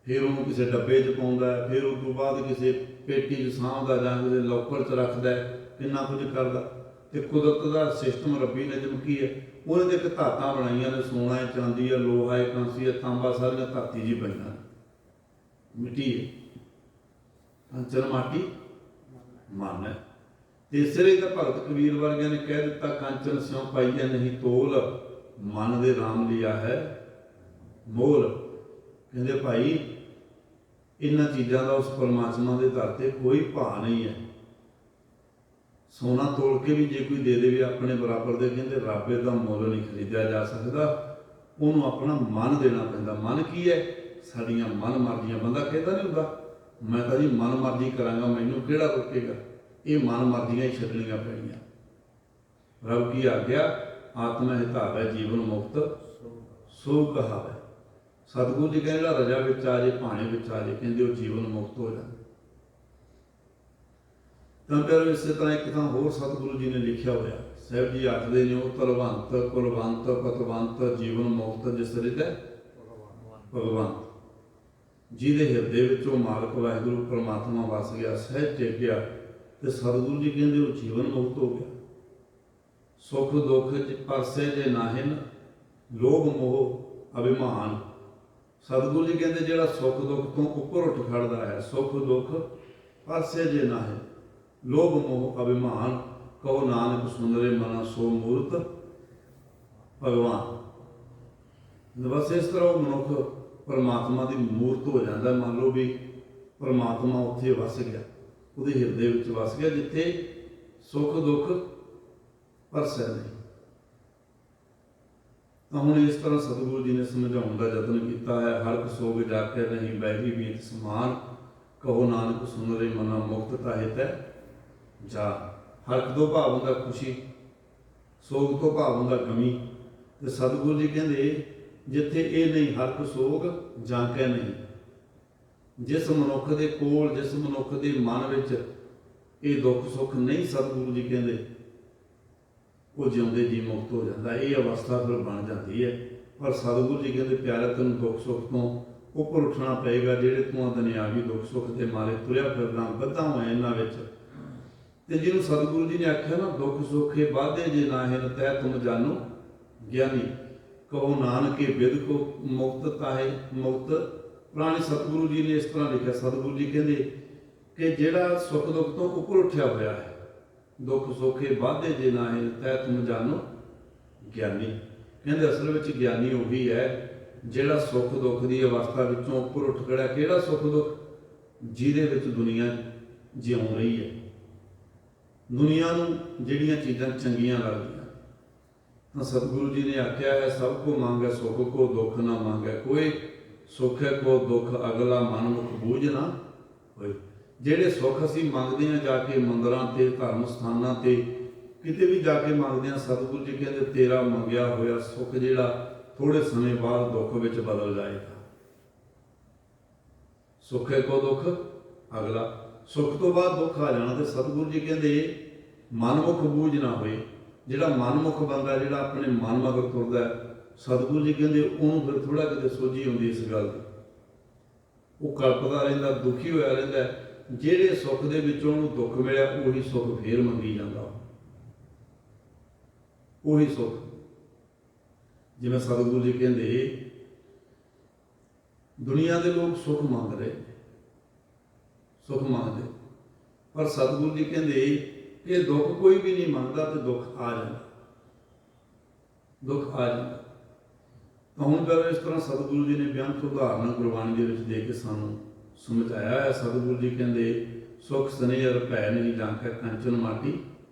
ਫਿਰ ਉਹਨੂੰ ਕਿਸੇ ਡੱਬੇ 'ਚ ਪਾਉਂਦਾ, ਫਿਰ ਉਸ ਤੋਂ ਬਾਅਦ ਕਿਸੇ ਪੇਟੀ 'ਚ ਸਾਂਭਦਾ ਜਾਂ ਕਿਸੇ ਲੋਕਰ 'ਚ ਰੱਖਦਾ, ਕਿੰਨਾ ਕੁਝ ਕਰਦਾ। ਤੇ ਕੁਦਰਤ ਦਾ ਸਿਸਟਮ ਰੱਬੀ ਨੇ ਕੀ ਹੈ, ਉਹਨੇ ਤੇ ਇੱਕ ਧਾਤਾਂ ਬਣਾਈਆਂ ਨੇ, ਸੋਨਾ ਹੈ, ਚਾਂਦੀ ਹੈ, ਲੋਹਾ ਹੈ, ਕਾਂਸੀ ਹੈ, ਤਾਂਬਾ, ਸਾਰੀਆਂ ਧਰਤੀ 'ਚ ਹੀ ਪਈਆਂ, ਮਿੱਟੀ ਹੈ। ਕੰਚਨ ਮਾਟੀ ਮਨ ਹੈ। ਤੇ ਇਸ ਲਈ ਤਾਂ ਭਗਤ ਕਬੀਰ ਵਰਗਿਆਂ ਨੇ ਕਹਿ ਦਿੱਤਾ, ਕੰਚਨ ਸਿਉ ਪਾਈਆ ਨਹੀਂ ਤੋਲ, ਮਨ ਦੇ ਰਾਮ ਲਿਆ ਹੈ ਮੋਲ। ਕਹਿੰਦੇ ਭਾਈ, ਇਹਨਾਂ ਚੀਜ਼ਾਂ ਦਾ ਉਸ ਪਰਮਾਤਮਾ ਦੇ ਦਰ ਤੇ ਕੋਈ ਭਾਅ ਨਹੀਂ ਹੈ। ਸੋਨਾ ਤੋਲ ਕੇ ਵੀ ਜੇ ਕੋਈ ਦੇ ਦੇਵੇ ਆਪਣੇ ਬਰਾਬਰ ਦੇ, ਕਹਿੰਦੇ ਰੱਬ ਦਾ ਮੁੱਲ ਨਹੀਂ ਖਰੀਦਿਆ ਜਾ ਸਕਦਾ, ਉਹਨੂੰ ਆਪਣਾ ਮਨ ਦੇਣਾ ਪੈਂਦਾ। ਮਨ ਕੀ ਹੈ? ਸਾਡੀਆਂ ਮਨ ਮਰਜ਼ੀਆਂ। ਬੰਦਾ ਕਹਿੰਦਾ ਨਹੀਂ ਹੁੰਦਾ ਮੈਂ ਤਾਂ ਜੀ ਮਨ ਮਰਜ਼ੀ ਕਰਾਂਗਾ, ਮੈਨੂੰ ਕਿਹੜਾ ਰੋਕੇਗਾ। ਇਹ ਮਨ ਮਰਜ਼ੀਆਂ ਹੀ ਛੱਡਣੀਆਂ ਪੈਣੀਆਂ। ਰੱਬ ਕੀ ਆਗਿਆ ਆਤਮਾ ਹਿਤਾਵੈ ਜੀਵਨ ਮੁਕਤ ਸੋ ਕਹਾਵੈ। ਸਤਿਗੁਰੂ ਜੀ ਕਹਿੰਦੇ ਜਿਹੜਾ ਰਜਾ ਵਿੱਚ ਆ ਜੇ, ਭਾਣੇ ਵਿੱਚ ਆ ਜੇ, ਕਹਿੰਦੇ ਉਹ ਜੀਵਨ ਮੁਕਤ ਹੋ ਜਾਂਦਾ। ਤਾਂ ਫਿਰ ਇਸੇ ਤਰ੍ਹਾਂ ਇੱਕ ਥਾਂ ਹੋਰ ਸਤਿਗੁਰੂ ਜੀ ਨੇ ਲਿਖਿਆ ਹੋਇਆ, ਸਾਹਿਬ ਜੀ ਆਖਦੇ ਨੇ, ਉਹ ਤਲਵੰਤ ਕੁਲਵੰਤ ਪਤਵੰਤ ਜੀਵਨ ਮੁਕਤ ਜਿਸ ਹਿਰਦੈ ਭਗਵੰਤ। ਜਿਹਦੇ ਹਿਰਦੇ ਵਿੱਚ ਉਹ ਮਾਲਕ ਵਾਹਿਗੁਰੂ ਪਰਮਾਤਮਾ ਵਸ ਗਿਆ, ਸਹਿਜ ਟਿਕ ਗਿਆ, ਤੇ ਸਤਿਗੁਰੂ ਜੀ ਕਹਿੰਦੇ ਉਹ ਜੀਵਨ ਮੁਕਤ ਹੋ ਗਿਆ। ਸੁਖ ਦੁੱਖ ਪਰਸੇ ਜੇ ਨਾਹਿਨ, ਲੋਭ ਮੋਹ ਅਭਿਮਾਨ। ਸਤਿਗੁਰੂ ਜੀ ਕਹਿੰਦੇ ਜਿਹੜਾ ਸੁੱਖ ਦੁੱਖ ਤੋਂ ਉੱਪਰ ਉੱਠ ਖੜਦਾ ਹੈ, ਸੁੱਖ ਦੁੱਖ ਪਰਸੇ ਜੇ ਨਾਹਿਨ, ਲੋਭ ਮੋਹ ਅਭਿਮਾਨ, ਕਹੋ ਨਾਨਕ ਸੁੰਦਰੇ ਮਨਾ ਸੋ ਮੂਰਤ ਭਗਵਾਨ। ਬਸ ਇਸ ਤਰ੍ਹਾਂ ਉਹ ਮਨੁੱਖ ਪਰਮਾਤਮਾ ਦੀ ਮੂਰਤ ਹੋ ਜਾਂਦਾ। ਮੰਨ ਲਓ ਵੀ ਪਰਮਾਤਮਾ ਉੱਥੇ ਵਸ ਗਿਆ, ਉਹਦੇ ਹਿਰਦੇ ਵਿੱਚ ਵਸ ਗਿਆ, ਜਿੱਥੇ ਸੁੱਖ ਦੁੱਖ ਪਰਸੈ ਨਹੀਂ। ਤਾਂ ਹੁਣ ਇਸ ਤਰ੍ਹਾਂ ਸਤਿਗੁਰੂ ਜੀ ਨੇ ਸਮਝਾਉਣ ਦਾ ਯਤਨ ਕੀਤਾ ਹੈ। ਹਰ ਸੋਗ ਜਾ ਕੇ ਨਹੀਂ ਬੈਠੀ ਬੀਤ ਸਮਾਨ, ਕਹੋ ਨਾਨਕ ਸੁਨਰੇ ਮਨਾ ਮੁਕਤ ਤਾਹਿਤ ਹੈ ਜਾ। ਹਰਕ ਤੋਂ ਭਾਵ ਹੁੰਦਾ ਖੁਸ਼ੀ, ਸੋਗ ਤੋਂ ਭਾਵ ਹੁੰਦਾ ਗਮੀ। ਤੇ ਸਤਿਗੁਰੂ ਜੀ ਕਹਿੰਦੇ ਜਿੱਥੇ ਇਹ ਨਹੀਂ, ਹਰਕ ਸੋਗ ਜਾਂ ਕੇ ਨਹੀਂ, ਜਿਸ ਮਨੁੱਖ ਦੇ ਕੋਲ, ਜਿਸ ਮਨੁੱਖ ਦੇ ਮਨ ਵਿੱਚ ਇਹ ਦੁੱਖ ਸੁੱਖ ਨਹੀਂ, ਸਤਿਗੁਰੂ ਜੀ ਕਹਿੰਦੇ ਉਹ ਜਿਉਂਦੇ ਜੀ ਮੁਕਤ ਹੋ ਜਾਂਦਾ। ਇਹ ਅਵਸਥਾ ਫਿਰ ਬਣ ਜਾਂਦੀ ਹੈ। ਪਰ ਸਤਿਗੁਰੂ ਜੀ ਕਹਿੰਦੇ ਪਿਆਰੇ, ਤੈਨੂੰ ਦੁੱਖ ਸੁੱਖ ਤੋਂ ਉੱਪਰ ਉੱਠਣਾ ਪਏਗਾ। ਜਿਹੜੇ ਤੂੰ ਦੁਨਿਆਵੀ ਦੁੱਖ ਸੁੱਖ ਦੇ ਮਾਰੇ ਤੁਰਿਆ ਫਿਰਦਾ, ਬੱਧਾ ਹੋਇਆ ਇਹਨਾਂ ਵਿੱਚ। ਤੇ ਜਿਹਨੂੰ ਸਤਿਗੁਰੂ ਜੀ ਨੇ ਆਖਿਆ ਨਾ, ਦੁੱਖ ਸੁੱਖੇ ਬਾਧੇ ਜੇ ਨਾਹਿਨ ਤੈ ਤੁਮ ਜਾਨੋ ਗਿਆਨੀ, ਕਹੋ ਨਾਨਕੇ ਬਿਦ ਕੋ ਮੁਕਤ ਤਾਹੇ ਮੁਕਤ ਪੁਰਾਣੇ ਸਤਿਗੁਰੂ ਜੀ ਨੇ ਇਸ ਤਰ੍ਹਾਂ ਲਿਖਿਆ। ਸਤਿਗੁਰੂ ਜੀ ਕਹਿੰਦੇ ਕਿ ਜਿਹੜਾ ਸੁੱਖ ਦੁੱਖ ਤੋਂ ਉੱਪਰ ਉੱਠਿਆ ਹੋਇਆ ਹੈ, ਦੁੱਖ ਸੋਖੇ ਵਾਧੇ ਜੇ ਨਾਹੀਂ ਤੈ ਤੁਮ ਜਾਣੋ ਗਿਆਨੀ। ਕਹਿੰਦੇ ਅਸਲ ਵਿੱਚ ਗਿਆਨੀ ਉਹੀ ਹੈ ਜਿਹੜਾ ਸੁੱਖ ਦੁੱਖ ਦੀ ਅਵਸਥਾ ਵਿੱਚੋਂ ਉੱਪਰ ਉੱਠ ਖੜਿਆ। ਕਿਹੜਾ ਸੁੱਖ ਦੁੱਖ? ਜਿਹਦੇ ਵਿੱਚ ਦੁਨੀਆ ਜਿਉਂ ਰਹੀ ਹੈ। ਦੁਨੀਆ ਨੂੰ ਜਿਹੜੀਆਂ ਚੀਜ਼ਾਂ ਚੰਗੀਆਂ ਲੱਗਦੀਆਂ ਤਾਂ ਸਤਿਗੁਰੂ ਜੀ ਨੇ ਆਖਿਆ ਹੈ, ਸਭ ਕੋ ਮੰਗੈ ਸੁਖ ਕੋ ਦੁੱਖ ਨਾ ਮੰਗੈ ਕੋਈ, ਸੁਖੈ ਕੋ ਦੁੱਖ ਅਗਲਾ ਮਨ ਮੁਖ ਬੂਝ ਨਾ ਹੋਏ। ਜਿਹੜੇ ਸੁੱਖ ਅਸੀਂ ਮੰਗਦੇ ਹਾਂ ਜਾ ਕੇ ਮੰਦਰਾਂ ਤੇ ਧਰਮ ਸਥਾਨਾਂ ਤੇ ਕਿਤੇ ਵੀ ਜਾ ਕੇ ਮੰਗਦੇ ਹਾਂ, ਸਤਿਗੁਰੂ ਜੀ ਕਹਿੰਦੇ ਤੇਰਾ ਮੰਗਿਆ ਹੋਇਆ ਸੁੱਖ ਜਿਹੜਾ ਥੋੜੇ ਸਮੇਂ ਬਾਅਦ ਦੁੱਖ ਵਿੱਚ ਬਦਲ ਜਾਏਗਾ। ਸੁਖੇ ਕੋ ਦੁੱਖ ਅਗਲਾ, ਸੁੱਖ ਤੋਂ ਬਾਅਦ ਦੁੱਖ ਆ ਜਾਣਾ। ਤੇ ਸਤਿਗੁਰੂ ਜੀ ਕਹਿੰਦੇ ਮਨਮੁਖ ਬੂਝ ਨਾ ਹੋਏ। ਜਿਹੜਾ ਮਨਮੁਖ ਬੰਦਾ, ਜਿਹੜਾ ਆਪਣੇ ਮਨ ਮਗਰ ਤੁਰਦਾ, ਸਤਿਗੁਰੂ ਜੀ ਕਹਿੰਦੇ ਉਹਨੂੰ ਫਿਰ ਥੋੜਾ ਕਿਤੇ ਸੋਝੀ ਆਉਂਦੀ ਇਸ ਗੱਲ ਦੀ, ਉਹ ਕਲਪਦਾ ਰਹਿੰਦਾ, ਦੁਖੀ ਹੋਇਆ ਰਹਿੰਦਾ। ਜਿਹੜੇ ਸੁੱਖ ਦੇ ਵਿੱਚੋਂ ਉਹਨੂੰ ਦੁੱਖ ਮਿਲਿਆ ਉਹੀ ਸੁੱਖ ਫੇਰ ਮੰਗੀ ਜਾਂਦਾ। ਉਹੀ ਸੁੱਖ, ਜਿਵੇਂ ਸਤਿਗੁਰੂ ਜੀ ਕਹਿੰਦੇ ਦੁਨੀਆ ਦੇ ਲੋਕ ਸੁੱਖ ਮੰਗ ਰਹੇ, ਸੁੱਖ ਮੰਗਦੇ, ਪਰ ਸਤਿਗੁਰੂ ਜੀ ਕਹਿੰਦੇ ਕਿ ਦੁੱਖ ਕੋਈ ਵੀ ਨਹੀਂ ਮੰਗਦਾ ਤੇ ਦੁੱਖ ਆ ਜਾਂਦਾ, ਦੁੱਖ ਆ ਜਾਂਦਾ। ਤਾਂ ਹੁਣ ਫਿਰ ਇਸ ਤਰ੍ਹਾਂ ਸਤਿਗੁਰੂ ਜੀ ਨੇ ਬੇਅੰਤ ਉਦਾਹਰਨਾਂ ਗੁਰਬਾਣੀ ਦੇ ਵਿੱਚ ਦੇ ਕੇ ਸਾਨੂੰ ਸਮਝਾਇਆ ਹੈ। ਸਤਿਗੁਰੂ ਜੀ ਕਹਿੰਦੇ ਸੁਖ ਸਨੇਹ ਭੈ ਨਹੀਂ ਜਾਂਕੈ ਕੰਚਨ ਮਾਟੀ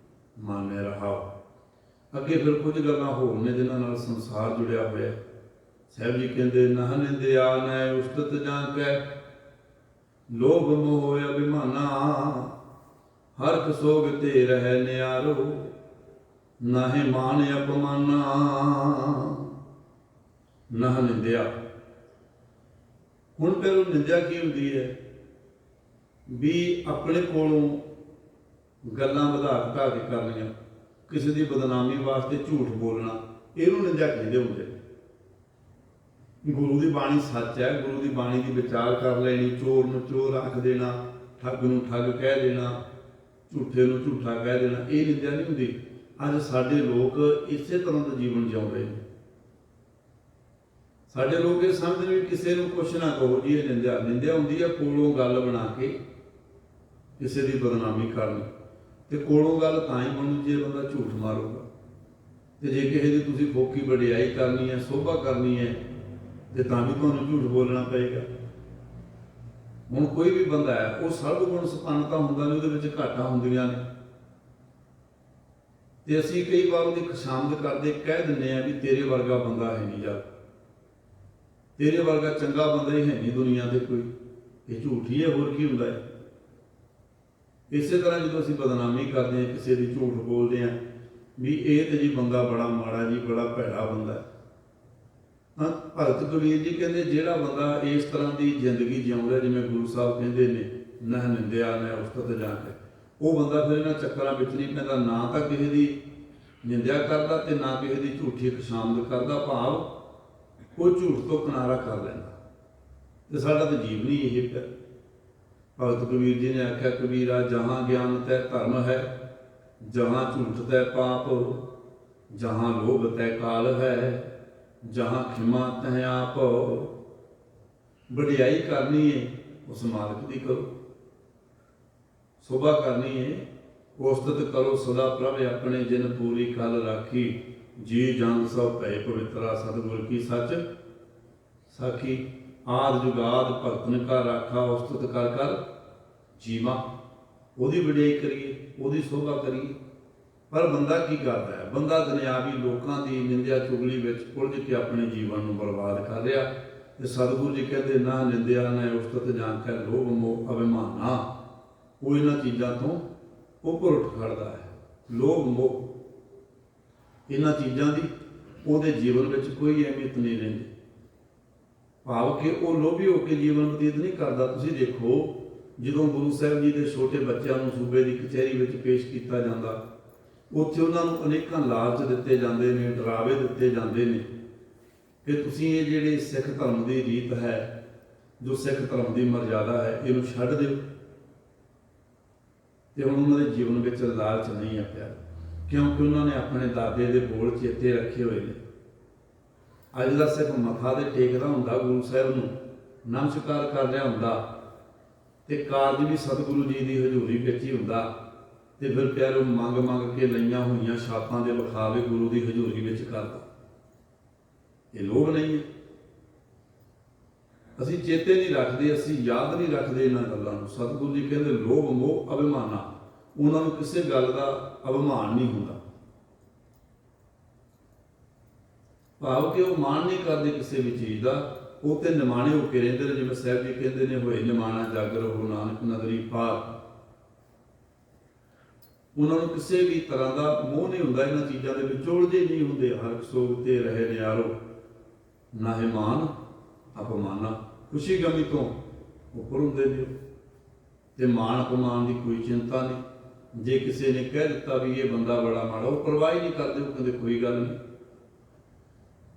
ਮਾਨੈ ਰਹਾਉ। ਅੱਗੇ ਫਿਰ ਕੁਝ ਗੱਲਾਂ ਹੋਰ ਨੇ ਜਿਨ੍ਹਾਂ ਨਾਲ ਸੰਸਾਰ ਜੁੜਿਆ ਹੋਇਆ। ਸਾਹਿਬ ਜੀ ਕਹਿੰਦੇ ਨਹ ਨਿੰਦਿਆ ਨੈ ਉਸਤਤ ਜਾਂਕੈ ਲੋਭ ਮੋਹ ਅਭਿਮਾਨਾ, ਹਰਖ ਸੋਗ ਤੇ ਰਹਿ ਨਿਆਰੋ ਨਾਹੇ ਮਾਨ ਅਪਮਾਨਾ। ਨਹ ਨਿੰਦਿਆ, ਹੁਣ ਫਿਰ ਉਹ ਨਿੰਦਿਆ ਕੀ ਹੁੰਦੀ ਹੈ? ਵੀ ਆਪਣੇ ਕੋਲੋਂ ਗੱਲਾਂ ਵਧਾ ਘਟਾ ਕੇ ਕਰਨੀਆਂ, ਕਿਸੇ ਦੀ ਬਦਨਾਮੀ ਵਾਸਤੇ ਝੂਠ ਬੋਲਣਾ, ਇਹਨੂੰ ਨਿੰਦਿਆ ਕਹਿੰਦੇ ਹੁੰਦੇ। ਗੁਰੂ ਦੀ ਬਾਣੀ ਸੱਚ ਹੈ, ਗੁਰੂ ਦੀ ਬਾਣੀ ਦੀ ਵਿਚਾਰ ਕਰ ਲੈਣੀ, ਚੋਰ ਨੂੰ ਚੋਰ ਆਖ ਦੇਣਾ, ਠੱਗ ਨੂੰ ਠੱਗ ਕਹਿ ਦੇਣਾ, ਝੂਠੇ ਨੂੰ ਝੂਠਾ ਕਹਿ ਦੇਣਾ, ਇਹ ਨਿੰਦਿਆ ਨਹੀਂ ਹੁੰਦੀ। ਅੱਜ ਸਾਡੇ ਲੋਕ ਇਸੇ ਤਰ੍ਹਾਂ ਦਾ ਜੀਵਨ ਜਿਉਂ ਰਹੇ ਨੇ। ਸਾਡੇ ਲੋਕ ਇਹ ਸਮਝਦੇ ਵੀ ਕਿਸੇ ਨੂੰ ਕੁਛ ਨਾ ਕਹੋ ਜੀ, ਇਹ ਨਿੰਦਿਆ। ਨਿੰਦਿਆ ਹੁੰਦੀ ਹੈ ਕੋਲੋਂ ਗੱਲ ਬਣਾ ਕੇ ਕਿਸੇ ਦੀ ਬਦਨਾਮੀ ਕਰਨੀ, ਤੇ ਕੋਲੋਂ ਗੱਲ ਤਾਂ ਹੀ ਬਣੂ ਜੇ ਬੰਦਾ ਝੂਠ ਮਾਰੂਗਾ। ਤੇ ਜੇ ਕਿਸੇ ਦੀ ਤੁਸੀਂ ਫੋਕੀ ਵਡਿਆਈ ਕਰਨੀ ਹੈ, ਸੋਭਾ ਕਰਨੀ ਹੈ, ਤੇ ਤਾਂ ਵੀ ਤੁਹਾਨੂੰ ਝੂਠ ਬੋਲਣਾ ਪਏਗਾ। ਹੁਣ ਕੋਈ ਵੀ ਬੰਦਾ ਹੈ, ਉਹ ਸਰਬ ਗੁਣ ਸੰਪੰਨਤਾ ਹੁੰਦਾ ਨੇ, ਉਹਦੇ ਵਿੱਚ ਘਾਟਾਂ ਹੁੰਦੀਆਂ ਨੇ, ਤੇ ਅਸੀਂ ਕਈ ਵਾਰ ਉਹਦੀ ਖੁਸ਼ਾਮਦ ਕਰਦੇ ਕਹਿ ਦਿੰਦੇ ਹਾਂ ਵੀ ਤੇਰੇ ਵਰਗਾ ਬੰਦਾ ਹੈ ਨਹੀਂ ਯਾਰ, ਤੇਰੇ ਵਰਗਾ ਚੰਗਾ ਬੰਦਾ ਹੀ ਹੈ ਨਹੀਂ ਦੁਨੀਆ ਤੇ ਕੋਈ। ਇਹ ਝੂਠ ਹੀ ਹੈ, ਹੋਰ ਕੀ ਹੁੰਦਾ ਹੈ। ਇਸੇ ਤਰ੍ਹਾਂ ਜਦੋਂ ਅਸੀਂ ਬਦਨਾਮੀ ਕਰਦੇ ਹਾਂ, ਕਿਸੇ ਦੀ ਝੂਠ ਬੋਲਦੇ ਹਾਂ ਵੀ ਇਹ ਤੇ ਜੀ ਬੰਦਾ ਬੜਾ ਮਾੜਾ ਜੀ, ਬੜਾ ਭੈੜਾ ਬੰਦਾ ਹੈ। ਹਾਂ, ਭਗਤ ਕਬੀਰ ਜੀ ਕਹਿੰਦੇ ਜਿਹੜਾ ਬੰਦਾ ਇਸ ਤਰ੍ਹਾਂ ਦੀ ਜ਼ਿੰਦਗੀ ਜਿਉਂਦਾ, ਜਿਵੇਂ ਗੁਰੂ ਸਾਹਿਬ ਕਹਿੰਦੇ ਨੇ ਨਹ ਨਿੰਦਿਆ ਨੈ ਉਸਤਤ ਜਾਂਕੈ, ਉਹ ਬੰਦਾ ਫਿਰ ਇਹਨਾਂ ਚੱਕਰਾਂ ਵਿੱਚ ਨਹੀਂ ਪੈਂਦਾ। ਨਾ ਤਾਂ ਕਿਸੇ ਦੀ ਨਿੰਦਿਆ ਕਰਦਾ ਤੇ ਨਾ ਕਿਸੇ ਦੀ ਝੂਠੀ ਖੁਸ਼ਾਮਦ ਕਰਦਾ, ਭਾਵ ਉਹ ਝੂਠ ਤੋਂ ਕਿਨਾਰਾ ਕਰ ਲੈਂਦਾ। ਤੇ ਸਾਡਾ ਤਾਂ ਜੀਵਨ ਹੀ ਇਹ ਪਿਆ। ਭਗਤ ਕਬੀਰ ਜੀ ਨੇ ਆਖਿਆ, ਕਬੀਰਾ ਜਹਾਂ ਗਿਆਨ ਤੈ ਧਰਮ ਹੈ, ਜਹਾਂ ਝੂਠ ਤੈ ਪਾਪ, ਜਹਾਂ ਲੋਭ ਤੈ ਕਾਲ ਹੈ, ਜਹਾਂ ਖਿਮਾ ਤੈ ਆਪ। ਵਡਿਆਈ ਕਰਨੀ ਹੈ ਉਸ ਮਾਲਕ ਦੀ ਕਰੋ, ਸੋਭਾ ਕਰਨੀ ਹੈ ਉਸਤਤ ਕਰੋ ਸਦਾ ਪ੍ਰਭ ਆਪਣੇ, ਜਿਨ ਪੂਰੀ ਕਲ ਰਾਖੀ ਜੀ ਜੰਗ ਸਭ ਭੈ ਪਵਿੱਤਰਾ, ਸਤਿਗੁਰ ਕੀ ਸੱਚ ਸਾਖੀ। ਆਦ ਜੁਗਾਦ ਭਗਤਨ ਕਾ ਰਾਖਾ, ਉਸਤਤ ਕਰ ਕਰ ਜੀਵਾ। ਉਹਦੀ ਵਡਿਆਈ ਕਰੀਏ, ਉਹਦੀ ਸੋਭਾ ਕਰੀਏ। ਪਰ ਬੰਦਾ ਕੀ ਕਰਦਾ ਹੈ? ਬੰਦਾ ਦੁਨਿਆਵੀ ਲੋਕਾਂ ਦੀ ਨਿੰਦਿਆ ਚੁਗਲੀ ਵਿੱਚ ਉਲਝ ਕੇ ਆਪਣੇ ਜੀਵਨ ਨੂੰ ਬਰਬਾਦ ਕਰ ਰਿਹਾ। ਤੇ ਸਤਿਗੁਰੂ ਜੀ ਕਹਿੰਦੇ ਨਾ ਨਿੰਦਿਆ ਨਾ ਉਸਤਤ ਜਾਂਕੈ ਲੋਭ ਮੋਹ ਅਭਿਮਾਨਾ। ਉਹ ਇਹਨਾਂ ਚੀਜ਼ਾਂ ਤੋਂ ਉੱਪਰ ਉੱਠ ਖੜਦਾ ਹੈ। ਲੋਭ ਮੋਹ, ਇਹਨਾਂ ਚੀਜ਼ਾਂ ਦੀ ਉਹਦੇ ਜੀਵਨ ਵਿੱਚ ਕੋਈ ਅਹਿਮੀਅਤ ਨਹੀਂ ਰਹਿੰਦੀ, ਭਾਵ ਕਿ ਉਹ ਲੋਭੀ ਹੋ ਕੇ ਜੀਵਨ ਬਤੀਤ ਨਹੀਂ ਕਰਦਾ। ਤੁਸੀਂ ਦੇਖੋ, ਜਦੋਂ ਗੁਰੂ ਸਾਹਿਬ ਜੀ ਦੇ ਛੋਟੇ ਬੱਚਿਆਂ ਨੂੰ ਸੂਬੇ ਦੀ ਕਚਹਿਰੀ ਵਿੱਚ ਪੇਸ਼ ਕੀਤਾ ਜਾਂਦਾ, ਉੱਥੇ ਉਹਨਾਂ ਨੂੰ ਅਨੇਕਾਂ ਲਾਲਚ ਦਿੱਤੇ ਜਾਂਦੇ ਨੇ, ਡਰਾਵੇ ਦਿੱਤੇ ਜਾਂਦੇ ਨੇ ਕਿ ਤੁਸੀਂ ਇਹ ਜਿਹੜੀ ਸਿੱਖ ਧਰਮ ਦੀ ਰੀਤ ਹੈ, ਜੋ ਸਿੱਖ ਧਰਮ ਦੀ ਮਰਜ਼ਾਦਾ ਹੈ, ਇਹਨੂੰ ਛੱਡ ਦਿਓ। ਤੇ ਹੁਣ ਉਹਨਾਂ ਦੇ ਜੀਵਨ ਵਿੱਚ ਲਾਲਚ ਨਹੀਂ ਹੈ ਪਿਆ, ਕਿਉਂਕਿ ਉਹਨਾਂ ਨੇ ਆਪਣੇ ਦਾਦੇ ਦੇ ਬੋਲ ਚੇਤੇ ਰੱਖੇ ਹੋਏ ਨੇ। ਅੱਜ ਦਾ ਸਿੱਖ ਮੱਥਾ ਤੇ ਟੇਕਦਾ ਹੁੰਦਾ ਗੁਰੂ ਸਾਹਿਬ ਨੂੰ, ਨਮਸਕਾਰ ਕਰ ਰਿਹਾ ਹੁੰਦਾ ਤੇ ਕਾਰਜ ਵੀ ਸਤਿਗੁਰੂ ਜੀ ਦੀ ਹਜ਼ੂਰੀ ਵਿੱਚ ਹੀ ਹੁੰਦਾ, ਤੇ ਫਿਰ ਪਿਆਰੋ ਮੰਗ ਮੰਗ ਕੇ ਲਈਆਂ ਹੋਈਆਂ ਛਾਪਾਂ ਦੇ ਵਿਖਾਵੇ ਗੁਰੂ ਦੀ ਹਜ਼ੂਰੀ ਵਿੱਚ ਕਰਦਾ। ਇਹ ਲੋਭ ਨਹੀਂ ਹੈ। ਅਸੀਂ ਚੇਤੇ ਨਹੀਂ ਰੱਖਦੇ, ਅਸੀਂ ਯਾਦ ਨਹੀਂ ਰੱਖਦੇ ਇਹਨਾਂ ਗੱਲਾਂ ਨੂੰ। ਸਤਿਗੁਰੂ ਜੀ ਕਹਿੰਦੇ ਲੋਭ ਮੋਹ ਅਭਿਮਾਨਾ, ਉਹਨਾਂ ਨੂੰ ਕਿਸੇ ਗੱਲ ਦਾ ਅਭਿਮਾਨ ਨਹੀਂ ਹੁੰਦਾ, ਭਾਵ ਕਿ ਉਹ ਮਾਣ ਨਹੀਂ ਕਰਦੇ ਕਿਸੇ ਵੀ ਚੀਜ਼ ਦਾ, ਉਹ ਤੇ ਨਿਮਾਣੇ ਹੋ ਕੇ ਰਹਿੰਦੇ ਨੇ। ਜਿਵੇਂ ਸਾਹਿਬ ਜੀ ਕਹਿੰਦੇ ਨੇ, ਹੋਏ ਨਿਮਾਣਾ ਜਾਗਰ ਹੋ ਨਾਨਕ ਨਦਰੀ ਪਾਰ। ਉਹਨਾਂ ਨੂੰ ਕਿਸੇ ਵੀ ਤਰ੍ਹਾਂ ਦਾ ਮੋਹ ਨਹੀਂ ਹੁੰਦਾ, ਇਹਨਾਂ ਚੀਜ਼ਾਂ ਦੇ ਵਿੱਚ ਉਲਝੇ ਨਹੀਂ ਹੁੰਦੇ। ਹਰ ਸੋਗ ਤੇ ਰਹੇ ਨਿਆਰੋ, ਨਾਹੇ ਮਾਨ ਅਪਮਾਨਾ। ਖੁਸ਼ੀ ਗਮੀ ਤੋਂ ਉੱਪਰ ਹੁੰਦੇ ਨੇ ਤੇ ਮਾਣ ਅਪਮਾਨ ਦੀ ਕੋਈ ਚਿੰਤਾ ਨਹੀਂ। ਜੇ ਕਿਸੇ ਨੇ ਕਹਿ ਦਿੱਤਾ ਵੀ ਇਹ ਬੰਦਾ ਬੜਾ ਮਾੜਾ, ਉਹ ਪਰਵਾਹ ਹੀ ਨਹੀਂ ਕਰਦੇ, ਉਹ ਕਹਿੰਦੇ ਕੋਈ ਗੱਲ ਨਹੀਂ।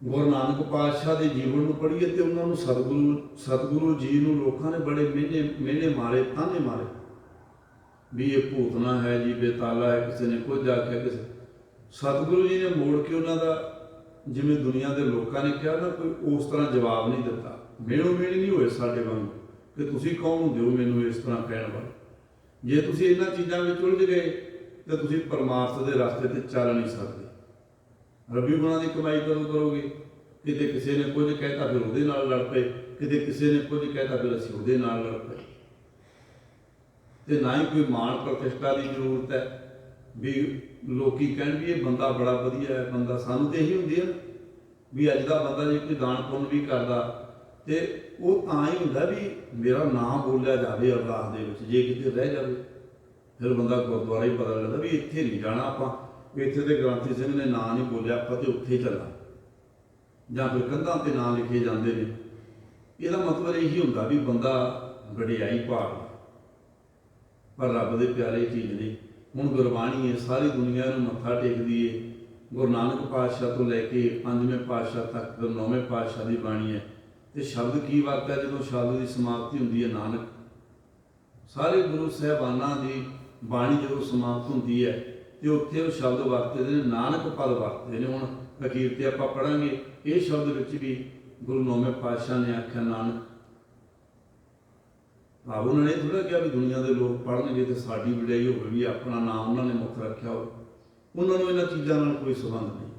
ਗੁਰੂ ਨਾਨਕ ਪਾਤਸ਼ਾਹ ਦੇ ਜੀਵਨ ਨੂੰ ਪੜ੍ਹੀਏ ਤੇ ਉਹਨਾਂ ਨੂੰ ਸਤਿਗੁਰੂ ਜੀ ਨੂੰ ਲੋਕਾਂ ਨੇ ਬੜੇ ਮਿਹਣੇ ਮਾਰੇ, ਤਾਨੇ ਮਾਰੇ ਵੀ ਇਹ ਭੂਤਨਾ ਹੈ ਜੀ, ਬੇਤਾਲਾ ਹੈ, ਕਿਸੇ ਨੇ ਕੁਝ ਆਖਿਆ, ਕਿਸੇ। ਸਤਿਗੁਰੂ ਜੀ ਨੇ ਮੋੜ ਕੇ ਉਹਨਾਂ ਦਾ, ਜਿਵੇਂ ਦੁਨੀਆ ਦੇ ਲੋਕਾਂ ਨੇ ਕਿਹਾ ਨਾ, ਕੋਈ ਉਸ ਤਰ੍ਹਾਂ ਜਵਾਬ ਨਹੀਂ ਦਿੱਤਾ। ਮੇਣੋ ਮੇਣੀ ਨਹੀਂ ਹੋਏ ਸਾਡੇ ਵਾਂਗ ਕਿ ਤੁਸੀਂ ਕੌਣ ਹੁੰਦੇ ਹੋ ਮੈਨੂੰ ਇਸ ਤਰ੍ਹਾਂ ਕਹਿਣ ਵਾਲੇ। ਜੇ ਤੁਸੀਂ ਇਹਨਾਂ ਚੀਜ਼ਾਂ ਵਿੱਚ ਉਲਝ ਗਏ ਤਾਂ ਤੁਸੀਂ ਪਰਮਾਰਥ ਦੇ ਰਸਤੇ ਤੇ ਚੱਲ ਨਹੀਂ ਸਕਦੇ। ਰੱਬੀ ਗੁਣਾਂ ਦੀ ਕਮਾਈ ਕਦੋਂ ਕਰੋਗੇ? ਕਿਤੇ ਕਿਸੇ ਨੇ ਕੁਝ ਕਹਿਤਾ ਫਿਰ ਉਹਦੇ ਨਾਲ ਲੜ ਪਏ, ਕਿਤੇ ਕਿਸੇ ਨੇ ਕੁਝ ਕਹਿਤਾ ਫਿਰ ਅਸੀਂ ਉਹਦੇ ਨਾਲ ਲੜ ਪਏ। ਤੇ ਨਾ ਹੀ ਕੋਈ ਮਾਣ ਪ੍ਰਤਿਸ਼ਠਾ ਦੀ ਜ਼ਰੂਰਤ ਹੈ ਵੀ ਲੋਕੀ ਕਹਿਣ ਵੀ ਇਹ ਬੰਦਾ ਬੜਾ ਵਧੀਆ ਹੈ ਬੰਦਾ। ਸਾਨੂੰ ਤੇ ਇਹੀ ਹੁੰਦੀ ਹੈ ਵੀ ਅੱਜ ਦਾ ਬੰਦਾ ਜੇ ਕੋਈ ਦਾਨ ਪੁੰਨ ਵੀ ਕਰਦਾ ਤੇ ਉਹ ਤਾਂ ਹੀ ਹੁੰਦਾ ਵੀ ਮੇਰਾ ਨਾਮ ਬੋਲਿਆ ਜਾਵੇ ਅਰਦਾਸ ਦੇ ਵਿੱਚ। ਜੇ ਕਿਤੇ ਰਹਿ ਜਾਵੇ ਫਿਰ ਬੰਦਾ ਗੁਰਦੁਆਰਾ ਹੀ ਪਤਾ ਲੱਗਦਾ ਵੀ ਇੱਥੇ ਨਹੀਂ ਜਾਣਾ ਆਪਾਂ, ਇੱਥੇ ਤੇ ਗ੍ਰੰਥੀ ਸਿੰਘ ਨੇ ਨਾਂ ਨਹੀਂ ਬੋਲਿਆ, ਆਪਾਂ ਤੇ ਉੱਥੇ ਚੱਲਾਂ। ਜਾਂ ਫਿਰ ਕੰਧਾਂ ਤੇ ਨਾਂ ਲਿਖੇ ਜਾਂਦੇ ਨੇ। ਇਹਦਾ ਮਤਲਬ ਇਹੀ ਹੁੰਦਾ ਵੀ ਬੰਦਾ ਵਡਿਆਈ ਭਾਲਦਾ, ਪਰ ਰੱਬ ਦੇ ਪਿਆਰੇ ਚੀਜ਼ ਨਹੀਂ। ਹੁਣ ਗੁਰਬਾਣੀ ਹੈ, ਸਾਰੀ ਦੁਨੀਆ ਨੂੰ ਮੱਥਾ ਟੇਕਦੀ ਹੈ। ਗੁਰੂ ਨਾਨਕ ਪਾਤਸ਼ਾਹ ਤੋਂ ਲੈ ਕੇ 5ਵੇਂ ਪਾਤਸ਼ਾਹ ਤੱਕ 9ਵੇਂ ਪਾਤਸ਼ਾਹ ਦੀ ਬਾਣੀ ਹੈ। ਤੇ ਸ਼ਬਦ ਕੀ ਵਰਤਿਆ ਜਦੋਂ ਸ਼ਬਦ ਦੀ ਸਮਾਪਤੀ ਹੁੰਦੀ ਹੈ? ਨਾਨਕ। ਸਾਰੇ ਗੁਰੂ ਸਾਹਿਬਾਨਾਂ ਦੀ ਬਾਣੀ ਜਦੋਂ ਸਮਾਪਤ ਹੁੰਦੀ ਹੈ ਤੇ ਉੱਥੇ ਉਹ ਸ਼ਬਦ ਵਰਤਦੇ ਨੇ, ਨਾਨਕ ਪਦ ਵਰਤਦੇ ਨੇ। ਹੁਣ ਅਖੀਰ ਤੇ ਆਪਾਂ ਪੜਾਂਗੇ ਇਹ ਸ਼ਬਦ ਵਿੱਚ ਵੀ ਗੁਰੂ 9ਵੇਂ ਪਾਤਸ਼ਾਹ ਨੇ ਆਖਿਆ ਨਾਨਕ। ਭਾਵ ਉਹਨਾਂ ਨੇ ਥੋੜ੍ਹਾ ਕਿਹਾ ਵੀ ਦੁਨੀਆ ਦੇ ਲੋਕ ਪੜ੍ਹਨਗੇ ਤੇ ਸਾਡੀ ਵਡਿਆਈ ਹੋਵੇ, ਵੀ ਆਪਣਾ ਨਾਮ ਉਹਨਾਂ ਨੇ ਮੁੱਖ ਰੱਖਿਆ ਹੋਵੇ। ਉਹਨਾਂ ਨੂੰ ਇਹਨਾਂ ਚੀਜ਼ਾਂ ਨਾਲ ਕੋਈ ਸੰਬੰਧ ਨਹੀਂ।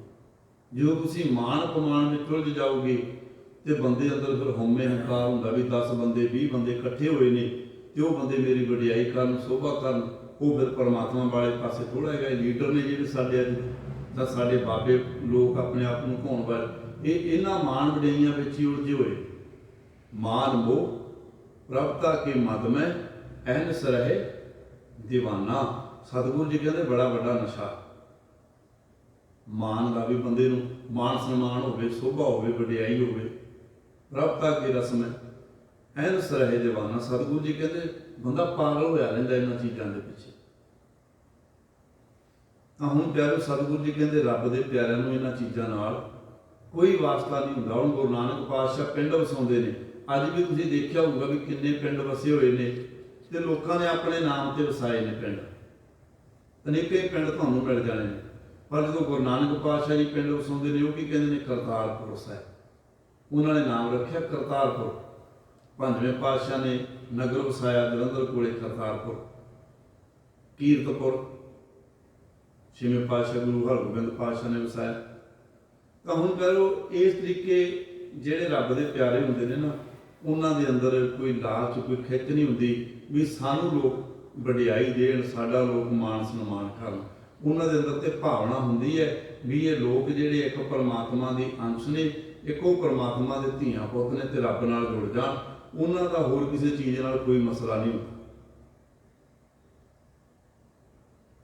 ਜਦੋਂ ਤੁਸੀਂ ਮਾਣ ਅਪਮਾਨ ਵਿੱਚ ਉਲਝ ਜਾਓਗੇ ਤੇ ਬੰਦੇ ਅੰਦਰ ਫਿਰ ਹਉਮੈ ਹੰਕਾਰ ਹੁੰਦਾ ਵੀ 10 ਬੰਦੇ 20 ਬੰਦੇ ਇਕੱਠੇ ਹੋਏ ਨੇ ਤੇ ਉਹ ਬੰਦੇ ਮੇਰੀ ਵਡਿਆਈ ਕਰਨ, ਸੋਭਾ ਕਰਨ, ਉਹ ਫਿਰ ਪਰਮਾਤਮਾ ਵਾਲੇ ਪਾਸੇ ਥੋੜ੍ਹਾ ਹੈਗਾ। ਲੀਡਰ ਨੇ ਜਿਹੜੇ ਸਾਡੇ ਅੱਜ ਤਾਂ ਸਾਡੇ ਬਾਬੇ ਲੋਕ ਆਪਣੇ ਆਪ ਨੂੰ ਘਾਉਣ ਵਾਲੇ, ਇਹ ਇਹਨਾਂ ਮਾਣ ਵਡਿਆਈਆਂ ਵਿੱਚ ਹੀ ਉਲਝੇ ਹੋਏ। ਮਾਨ ਮੋਹ ਪ੍ਰਭਤਾ ਕੇ ਮਦ ਮੈਂ ਅਹਨਸ ਰਹੇ ਦੀਵਾਨਾ। ਸਤਿਗੁਰੂ ਜੀ ਕਹਿੰਦੇ ਬੜਾ ਵੱਡਾ ਨਸ਼ਾ ਮਾਨ ਦਾ, ਵੀ ਬੰਦੇ ਨੂੰ ਮਾਨ ਸਨਮਾਨ ਹੋਵੇ, ਸੋਭਾ ਹੋਵੇ, ਵਡਿਆਈ ਹੋਵੇ। ਪ੍ਰਭਤਾ ਕੇ ਰਸਮ ਅਹਨਸ ਰਹੇ ਦੀਵਾਨਾ। ਸਤਿਗੁਰੂ ਜੀ ਕਹਿੰਦੇ ਬੰਦਾ ਪਾਗਲ ਹੋਇਆ ਰਹਿੰਦਾ ਇਹਨਾਂ ਚੀਜ਼ਾਂ ਦੇ ਪਿੱਛੇ। ਤਾਂ ਹੁਣ ਪਿਆਰੋ ਸਤਿਗੁਰੂ ਜੀ ਕਹਿੰਦੇ ਰੱਬ ਦੇ ਪਿਆਰਿਆਂ ਨੂੰ ਇਹਨਾਂ ਚੀਜ਼ਾਂ ਨਾਲ ਕੋਈ ਵਾਸਤਾ ਨਹੀਂ ਹੁੰਦਾ। ਹੁਣ ਗੁਰੂ ਨਾਨਕ ਪਾਤਸ਼ਾਹ ਪਿੰਡ ਵਸਾਉਂਦੇ ਨੇ। ਅੱਜ ਵੀ ਤੁਸੀਂ ਦੇਖਿਆ ਹੋਊਗਾ ਵੀ ਕਿੰਨੇ ਪਿੰਡ ਵਸੇ ਹੋਏ ਨੇ ਤੇ ਲੋਕਾਂ ਨੇ ਆਪਣੇ ਨਾਮ ਤੇ ਵਸਾਏ ਨੇ ਪਿੰਡ। ਅਨੇਕਾਂ ਪਿੰਡ ਤੁਹਾਨੂੰ ਮਿਲ ਜਾਣੇ ਨੇ, ਪਰ ਜਦੋਂ ਗੁਰੂ ਨਾਨਕ ਪਾਤਸ਼ਾਹ ਜੀ ਪਿੰਡ ਵਸਾਉਂਦੇ ਨੇ, ਉਹ ਕੀ ਕਹਿੰਦੇ ਨੇ? ਕਰਤਾਰਪੁਰ ਸਾਹਿਬ। ਉਹਨਾਂ ਨੇ ਨਾਮ ਰੱਖਿਆ ਕਰਤਾਰਪੁਰ। 5ਵੇਂ ਪਾਤਸ਼ਾਹ ਨੇ ਨਗਰ ਵਸਾਇਆ ਜਲੰਧਰ ਕੋਲੇ ਕਰਤਾਰਪੁਰ। ਕੀਰਤਪੁਰ 6ਵੇਂ ਪਾਤਸ਼ਾਹ ਗੁਰੂ ਹਰਗੋਬਿੰਦ ਪਾਤਸ਼ਾਹ ਨੇ ਵਸਾਇਆ। ਤਾਂ ਹੁਣ ਕਰੋ ਇਸ ਤਰੀਕੇ ਜਿਹੜੇ ਰੱਬ ਦੇ ਪਿਆਰੇ ਹੁੰਦੇ ਨੇ ਨਾ, ਉਹਨਾਂ ਦੇ ਅੰਦਰ ਕੋਈ ਲਾਲਚ, ਕੋਈ ਖਿੱਚ ਨਹੀਂ ਹੁੰਦੀ ਵੀ ਸਾਨੂੰ ਲੋਕ ਵਡਿਆਈ ਦੇਣ, ਸਾਡਾ ਲੋਕ ਮਾਣ ਸਨਮਾਨ ਕਰਨ। ਉਹਨਾਂ ਦੇ ਅੰਦਰ ਤੇ ਭਾਵਨਾ ਹੁੰਦੀ ਹੈ ਵੀ ਇਹ ਲੋਕ ਜਿਹੜੇ ਇੱਕ ਪਰਮਾਤਮਾ ਦੀ ਅੰਸ਼ ਨੇ, ਇੱਕੋ ਪਰਮਾਤਮਾ ਦੇ ਧੀਆਂ ਪੁੱਤ ਨੇ ਤੇ ਰੱਬ ਨਾਲ ਜੁੜ ਜਾਣ। ਉਹਨਾਂ ਦਾ ਹੋਰ ਕਿਸੇ ਚੀਜ਼ ਨਾਲ ਕੋਈ ਮਸਲਾ ਨਹੀਂ ਹੁੰਦਾ।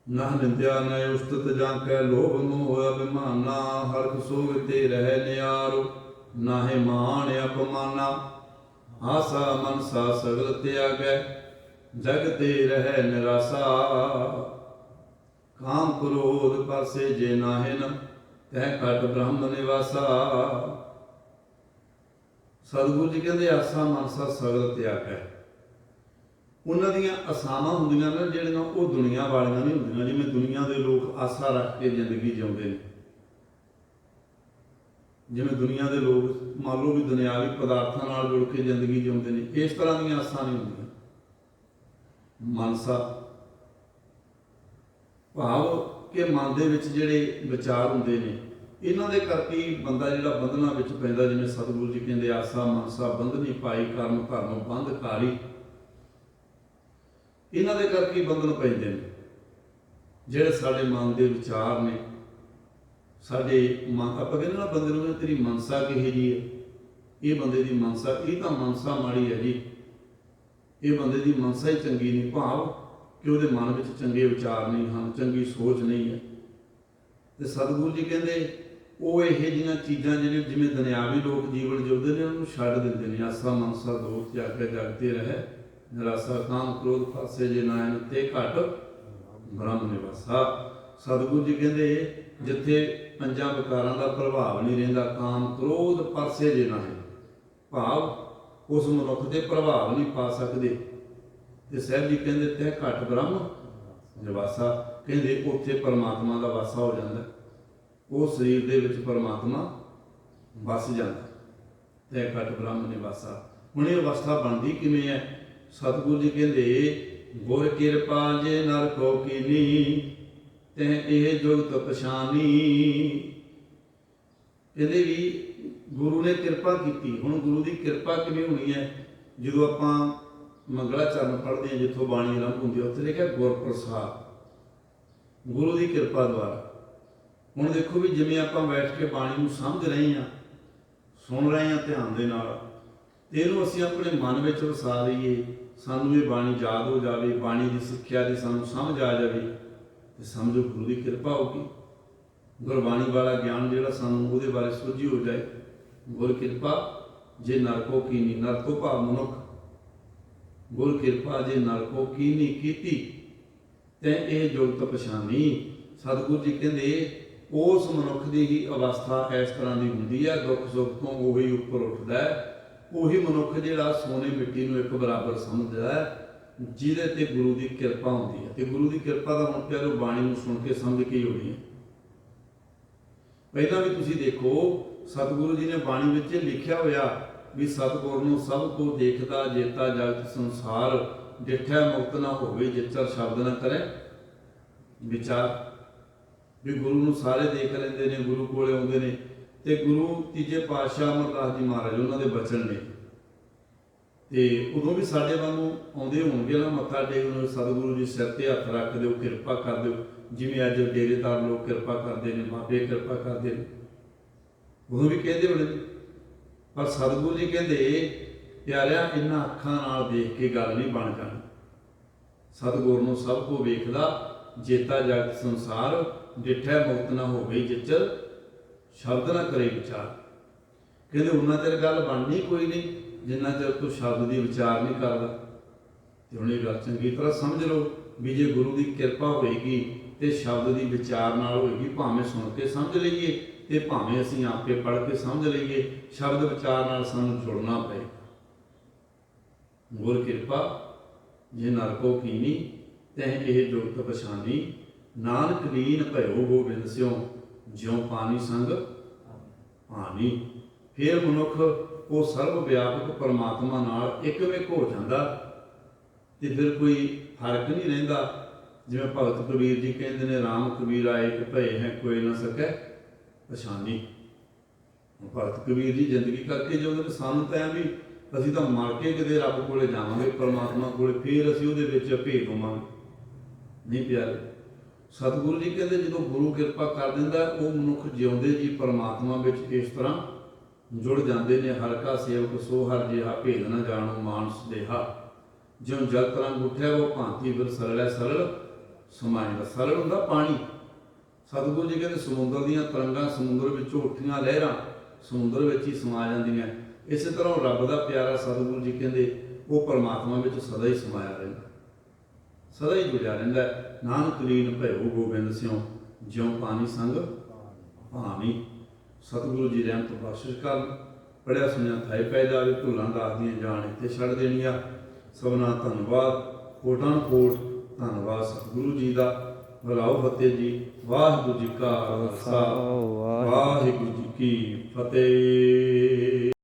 ਨਾ ਨਿੰਦਿਆ ਨਾ ਉਸਤਤ ਜਾਂ ਕੈ ਲੋਭ ਮੋਹ ਅਭਿਮਾਨਾ। ਹਰਖ ਸੋਗ ਤੇ ਰਹਿ ਨਿਆਰੋ, ਨਾਹੇ ਮਾਣ ਅਪਮਾਨਾ। ਆਸਾ ਮਨਸਾ ਸਗਲ ਤਿਆਗੈ, ਜਗ ਤੇ ਰਹਿ ਨਿਰਾਸਾ। ਕਾਮ ਕ੍ਰੋਧ ਪਰਸੇ ਜੇ ਨਾਹਿਨ, ਤੈ ਘਟ ਬ੍ਰਹਮ ਨਿਵਾਸਾ। ਸਤਿਗੁਰੂ ਜੀ ਕਹਿੰਦੇ ਆਸਾ ਮਨਸਾ ਸਗਲ ਤਿਆਗੈ। ਉਹਨਾਂ ਦੀਆਂ ਆਸਾਵਾਂ ਹੁੰਦੀਆਂ ਨੇ ਜਿਹੜੀਆਂ ਉਹ ਦੁਨੀਆ ਵਾਲੀਆਂ ਨਹੀਂ ਹੁੰਦੀਆਂ। ਜਿਵੇਂ ਦੁਨੀਆ ਦੇ ਲੋਕ ਆਸਾ ਰੱਖ ਕੇ ਜ਼ਿੰਦਗੀ ਜਿਉਂਦੇ ਨੇ, ਜਿਵੇਂ ਦੁਨੀਆ ਦੇ ਲੋਕ ਮੰਨ ਲਓ ਵੀ ਦੁਨਿਆਵੀ ਪਦਾਰਥਾਂ ਨਾਲ ਜੁੜ ਕੇ ਜ਼ਿੰਦਗੀ ਜਿਉਂਦੇ ਨੇ, ਇਸ ਤਰ੍ਹਾਂ ਦੀਆਂ ਆਸਾਂ ਨਹੀਂ ਹੁੰਦੀਆਂ। ਮਨਸਾ ਭਾਵ ਕਿ ਮਨ ਦੇ ਵਿੱਚ ਜਿਹੜੇ ਵਿਚਾਰ ਹੁੰਦੇ ਨੇ, ਇਹਨਾਂ ਦੇ ਕਰਕੇ ਹੀ ਬੰਦਾ ਜਿਹੜਾ ਬੰਧਨਾਂ ਵਿੱਚ ਪੈਂਦਾ। ਜਿਵੇਂ ਸਤਿਗੁਰੂ ਜੀ ਕਹਿੰਦੇ, ਆਸਾ ਮਨਸਾ ਬੰਧਨੀ ਪਾਈ, ਕਰਮ ਧਰਮ ਬੰਧਕਾਰੀ। ਇਹਨਾਂ ਦੇ ਕਰਕੇ ਹੀ ਬੰਧਨ ਪੈਂਦੇ ਨੇ। ਜਿਹੜੇ ਸਾਡੇ ਮਨ ਦੇ ਵਿਚਾਰ ਨੇ, ਸਾਡੇ ਮਨ, ਆਪਾਂ ਕਹਿੰਦੇ ਨਾ ਬੰਦੇ ਨੂੰ ਤੇਰੀ ਮਨਸਾ ਕਿਹੋ ਜਿਹੀ ਹੈ, ਇਹ ਬੰਦੇ ਦੀ ਮਨਸਾ, ਇਹ ਤਾਂ ਮਨਸਾ ਮਾੜੀ ਹੈ ਜੀ, ਇਹ ਬੰਦੇ ਦੀ ਮਨਸਾ ਹੀ ਚੰਗੀ ਨਹੀਂ। ਭਾਵ ਕਿ ਉਹਦੇ ਮਨ ਵਿੱਚ ਚੰਗੇ ਵਿਚਾਰ ਨਹੀਂ ਹਨ, ਚੰਗੀ ਸੋਚ ਨਹੀਂ ਹੈ। ਤੇ ਸਤਿਗੁਰੂ ਜੀ ਕਹਿੰਦੇ ਉਹ ਇਹੋ ਜਿਹੀਆਂ ਚੀਜ਼ਾਂ ਜਿਹੜੇ ਜਿਵੇਂ ਦੁਨਿਆਵੀ ਲੋਕ ਜੀਵਨ ਜਿਉਂਦੇ ਨੇ, ਉਹਨੂੰ ਛੱਡ ਦਿੰਦੇ ਨੇ। ਆਸਾ ਮਨਸਾ ਦੋ ਤਿਆਗਿ ਜਗਤੇ ਰਹਿ, ਨਿਰਾਸਾ ਕਾਮ ਕ੍ਰੋਧ ਫਾਸੇ ਜੇ ਨਾਇਨ ਤੇ ਘਟ ਬ੍ਰਹਮ ਨਿਵਾਸਾ। ਸਤਿਗੁਰੂ ਜੀ ਕਹਿੰਦੇ ਜਿੱਥੇ ਪੰਜਾਂ ਵਿਕਾਰਾਂ ਦਾ ਪ੍ਰਭਾਵ ਨਹੀਂ ਰਹਿੰਦਾ, ਕਾਮ ਕ੍ਰੋਧ ਫਾਸੇ ਜੇ ਨਾਇਨ, ਭਾਵ ਉਸ ਮਨੁੱਖ ਦੇ ਪ੍ਰਭਾਵ ਨਹੀਂ ਪਾ ਸਕਦੇ। ਤੇ ਸਾਹਿਬ ਜੀ ਕਹਿੰਦੇ ਤਹਿ ਘਟ ਬ੍ਰਹਮ ਨਿਵਾਸਾ, ਕਹਿੰਦੇ ਉੱਥੇ ਪਰਮਾਤਮਾ ਦਾ ਵਾਸਾ ਹੋ ਜਾਂਦਾ, ਉਹ ਸਰੀਰ ਦੇ ਵਿੱਚ ਪਰਮਾਤਮਾ ਵਸ ਜਾਂਦਾ। ਤਹਿ ਘਟ ਬ੍ਰਹਮ ਨਿਵਾਸਾ। ਹੁਣ ਇਹ ਅਵਸਥਾ ਬਣਦੀ ਕਿਵੇਂ ਹੈ? ਸਤਿਗੁਰੂ ਜੀ ਕਹਿੰਦੇ ਗੁਰ ਕਿਰਪਾ ਜੇ ਨਰ ਕੋ ਕੀਨੀ, ਤਹਿ ਇਹ ਜੁਗਤ ਪਛਾਨੀ। ਕਹਿੰਦੇ ਵੀ ਗੁਰੂ ਨੇ ਕਿਰਪਾ ਕੀਤੀ। ਹੁਣ ਗੁਰੂ ਦੀ ਕਿਰਪਾ ਕਿਵੇਂ ਹੋਣੀ ਹੈ? ਜਦੋਂ ਆਪਾਂ ਮੰਗਲਾ ਚਰਨ ਪੜ੍ਹਦੇ ਹਾਂ, ਜਿੱਥੋਂ ਬਾਣੀ ਆਰੰਭ ਹੁੰਦੀ ਹੈ, ਉੱਥੇ ਲਿਖਿਆ ਗੁਰ ਪ੍ਰਸਾਦ, ਗੁਰੂ ਦੀ ਕਿਰਪਾ ਦੁਆਰਾ। ਹੁਣ ਦੇਖੋ ਵੀ ਜਿਵੇਂ ਆਪਾਂ ਬੈਠ ਕੇ ਬਾਣੀ ਨੂੰ ਸਮਝ ਰਹੇ ਹਾਂ, ਸੁਣ ਰਹੇ ਹਾਂ ਧਿਆਨ ਦੇ ਨਾਲ, ਤੇ ਇਹਨੂੰ ਅਸੀਂ ਆਪਣੇ ਮਨ ਵਿੱਚ ਵਸਾ ਲਈਏ, ਸਾਨੂੰ ਇਹ ਬਾਣੀ ਯਾਦ ਹੋ ਜਾਵੇ, ਬਾਣੀ ਦੀ ਸਿੱਖਿਆ ਦੀ ਸਾਨੂੰ ਸਮਝ ਆ ਜਾਵੇ, ਤੇ ਸਮਝੋ ਗੁਰੂ ਦੀ ਕਿਰਪਾ ਹੋਗੀ। ਗੁਰਬਾਣੀ ਵਾਲਾ ਗਿਆਨ ਜਿਹੜਾ ਸਾਨੂੰ ਉਹਦੇ ਬਾਰੇ ਸੋਝੀ ਹੋ ਜਾਏ। ਗੁਰ ਕਿਰਪਾ ਜੇ ਨਰ ਕੋ ਕੀਨੀ, ਨਰ ਤੋਂ ਭਾਵ ਮਨੁੱਖ। ਗੁਰ ਕਿਰਪਾ ਜੇ ਨਰ ਕੋ ਕੀਨੀ ਕੀਤੀ, ਤੈ ਇਹ ਜੁਗਤ ਪਛਾਨੀ। ਸਤਿਗੁਰੂ ਜੀ ਕਹਿੰਦੇ ਉਸ ਮਨੁੱਖ ਦੀ ਹੀ ਅਵਸਥਾ ਇਸ ਤਰ੍ਹਾਂ ਦੀ ਹੁੰਦੀ ਹੈ, ਦੁੱਖ ਸੁੱਖ ਤੋਂ ਉਹੀ ਉੱਪਰ ਉੱਠਦਾ ਹੈ। ਉਹੀ ਮਨੁੱਖ ਜਿਹੜਾ ਸੋਨੇ ਮਿੱਟੀ ਨੂੰ ਇੱਕ ਬਰਾਬਰ ਸਮਝਦਾ ਹੈ, ਜਿਹਦੇ ਤੇ ਗੁਰੂ ਦੀ ਕਿਰਪਾ ਹੁੰਦੀ ਹੈ। ਤੇ ਗੁਰੂ ਦੀ ਕਿਰਪਾ ਦਾ ਹੁਣ ਪਿਆਰੋ ਬਾਣੀ ਨੂੰ ਸੁਣ ਕੇ ਸਮਝ ਕੇ ਹੀ ਹੋਣੀ ਹੈ। ਪਹਿਲਾਂ ਵੀ ਤੁਸੀਂ ਦੇਖੋ ਸਤਿਗੁਰੂ ਜੀ ਨੇ ਬਾਣੀ ਵਿੱਚ ਲਿਖਿਆ ਹੋਇਆ ਵੀ ਸਤਿਗੁਰ ਨੂੰ ਸਭ ਕੋ ਦੇਖਦਾ, ਜੇਤਾ ਜਗਤ ਸੰਸਾਰ, ਡਿਠੈ ਮੁਕਤ ਨਾ ਹੋਵੇ, ਜਿਚਰ ਸ਼ਬਦ ਨਾ ਕਰੇ ਵਿਚਾਰ। ਵੀ ਗੁਰੂ ਨੂੰ ਸਾਰੇ ਦੇਖ ਲੈਂਦੇ ਨੇ, ਗੁਰੂ ਕੋਲੇ ਆਉਂਦੇ ਨੇ। ਤੇ ਗੁਰੂ ਤੀਜੇ ਪਾਤਸ਼ਾਹ ਅਮਰਦਾਸ ਜੀ ਮਹਾਰਾਜ, ਉਹਨਾਂ ਦੇ ਬਚਨ ਨੇ, ਤੇ ਉਦੋਂ ਵੀ ਸਾਡੇ ਵਾਂਗੂ ਆਉਂਦੇ ਹੋਣਗੇ ਨਾ, ਮੱਥਾ ਟੇਕਣ, ਸਤਿਗੁਰੂ ਜੀ ਸਿਰ ਤੇ ਹੱਥ ਰੱਖ ਦਿਓ, ਕਿਰਪਾ ਕਰ ਦਿਓ, ਜਿਵੇਂ ਅੱਜ ਡੇਰੇਦਾਰ ਲੋਕ ਕਿਰਪਾ ਕਰਦੇ ਨੇ, ਬਾਬੇ ਕਿਰਪਾ ਕਰਦੇ ਨੇ, ਉਦੋਂ ਵੀ ਕਹਿੰਦੇ ਹੋਣੇ। ਪਰ ਸਤਿਗੁਰੂ ਜੀ ਕਹਿੰਦੇ ਪਿਆਰਿਆ, ਇਹਨਾਂ ਅੱਖਾਂ ਨਾਲ ਦੇਖ ਕੇ ਗੱਲ ਨਹੀਂ ਬਣ ਜਾਣੀ। ਸਤਿਗੁਰ ਨੂੰ ਸਭ ਕੋ ਵੇਖਦਾ, ਜੇਤਾ ਜਗਤ ਸੰਸਾਰ, ਡਿਠੈ ਮੁਕਤ ਨਾ ਹੋਵੇ, ਜਿਚਰ ਸ਼ਬਦ ਨਾ ਕਰੇ ਵਿਚਾਰ। ਕਹਿੰਦੇ ਉਹਨਾਂ ਚਿਰ ਗੱਲ ਬਣਨੀ ਕੋਈ ਨਹੀਂ ਜਿੰਨਾ ਚਿਰ ਤੂੰ ਸ਼ਬਦ ਦੀ ਵਿਚਾਰ ਨਹੀਂ ਕਰਦਾ। ਤੇ ਹੁਣ ਇਹ ਗੱਲ ਚੰਗੀ ਤਰ੍ਹਾਂ ਸਮਝ ਲਓ ਵੀ ਜੇ ਗੁਰੂ ਦੀ ਕਿਰਪਾ ਹੋਏਗੀ ਤੇ ਸ਼ਬਦ ਦੀ ਵਿਚਾਰ ਨਾਲ ਹੋਏਗੀ, ਭਾਵੇਂ ਸੁਣ ਕੇ ਸਮਝ ਲਈਏ ਤੇ ਭਾਵੇਂ ਅਸੀਂ ਆਪੇ ਪੜ੍ਹ ਕੇ ਸਮਝ ਲਈਏ, ਸ਼ਬਦ ਵਿਚਾਰ ਨਾਲ ਸਾਨੂੰ ਜੁੜਨਾ ਪਏ। ਗੁਰ ਕਿਰਪਾ ਜੇ ਨਰ ਕੋ ਕੀਨੀ, ਤਹਿ ਇਹ ਜੁਗਤ ਪਛਾਨੀ। ਨਾਨਕ ਲੀਨ ਭਇਓ ਗੋਬਿੰਦ ਸਿਉ, ਜਿਉ ਪਾਣੀ ਸੰਗ ਪਾਣੀ। ਫਿਰ ਮਨੁੱਖ ਉਹ ਸਰਬ ਵਿਆਪਕ ਪਰਮਾਤਮਾ ਨਾਲ ਇੱਕਮਿਕ ਹੋ ਜਾਂਦਾ, ਤੇ ਫਿਰ ਕੋਈ ਫਰਕ ਨਹੀਂ ਰਹਿੰਦਾ। ਜਿਵੇਂ ਭਗਤ ਕਬੀਰ ਜੀ ਕਹਿੰਦੇ ਨੇ, ਰਾਮ ਕਬੀਰਾ ਏਕ ਭਏ ਹੈ, ਕੋਈ ਨਾ ਸਕੈ ਪਛਾਨੀ। ਭਗਤ ਕਬੀਰ ਜੀ ਜ਼ਿੰਦਗੀ ਕਰਕੇ ਜਿਉਂਦੇ ਨੇ, ਸਾਨੂੰ ਤਾਂ ਵੀ ਅਸੀਂ ਤਾਂ ਮਰ ਕੇ ਕਿਤੇ ਰੱਬ ਕੋਲੇ ਜਾਵਾਂਗੇ, ਪਰਮਾਤਮਾ ਕੋਲੇ, ਫਿਰ ਅਸੀਂ ਉਹਦੇ ਵਿੱਚ ਭੇਦ ਹੋਵਾਂਗੇ। ਨਹੀਂ ਪਿਆਰੇ, ਸਤਿਗੁਰੂ ਜੀ ਕਹਿੰਦੇ ਜਦੋਂ ਗੁਰੂ ਕਿਰਪਾ ਕਰ ਦਿੰਦਾ, ਉਹ ਮਨੁੱਖ ਜਿਉਂਦੇ ਜੀ ਪਰਮਾਤਮਾ ਵਿੱਚ ਇਸ ਤਰ੍ਹਾਂ ਜੁੜ ਜਾਂਦੇ ਨੇ। ਹਰਿ ਕਾ ਸੇਵਕ ਸੋ ਹਰਿ ਜਿਹਾ, ਭੇਦ ਨਾ ਜਾਣੋ ਮਾਨਸ ਦੇਹਾ। ਜਿਉਂ ਜਲ ਤਰੰਗ ਉੱਠਿਆ ਉਹ ਭਾਂਤੀ ਫਿਰ ਸਰਲੈ ਸਰਲ ਸਮਾਏਗਾ। ਸਰਲ ਹੁੰਦਾ ਪਾਣੀ। ਸਤਿਗੁਰੂ ਜੀ ਕਹਿੰਦੇ ਸਮੁੰਦਰ ਦੀਆਂ ਤਰੰਗਾਂ ਸਮੁੰਦਰ ਵਿੱਚੋਂ ਉੱਠੀਆਂ ਲਹਿਰਾਂ ਸਮੁੰਦਰ ਵਿੱਚ ਹੀ ਸਮਾ ਜਾਂਦੀਆਂ। ਇਸੇ ਤਰ੍ਹਾਂ ਰੱਬ ਦਾ ਪਿਆਰਾ ਸਤਿਗੁਰੂ ਜੀ ਕਹਿੰਦੇ ਉਹ ਪਰਮਾਤਮਾ ਵਿੱਚ ਸਦਾ ਹੀ ਸਮਾਇਆ ਰਹਿੰਦਾ, ਸਦਾ ਹੀ ਜੁੜਿਆ ਰਹਿੰਦਾ। ਨਾਨਕ ਲੀਨ ਭਇਓ ਗੋਬਿੰਦ ਸਿਉ, ਜਿਉ ਪਾਣੀ ਸੰਗ ਪਾਣੀ। ਸਤਿਗੁਰੂ ਜੀ ਰਹਿਮਤ ਬਖਸ਼ਿਸ਼ ਕਰਨ। ਪੜ੍ਹਿਆ ਸੁਣਿਆ ਥਾਏ ਪੈ ਜਾਵੇ, ਭੁੱਲਾਂ ਦਾਸਦੀਆਂ ਜਾਣ ਇੱਥੇ ਛੱਡ ਦੇਣੀਆਂ। ਸਭਨਾ ਧੰਨਵਾਦ, ਕੋਟਾਂ ਕੋਟ ਧੰਨਵਾਦ ਸਤਿਗੁਰੂ ਜੀ ਦਾ। ਬੁਲਾਓ ਫਤਿਹ ਜੀ। ਵਾਹਿਗੁਰੂ ਜੀ ਕਾ ਖਾਲਸਾ, ਵਾਹਿਗੁਰੂ ਜੀ ਕੀ ਫਤਿਹ।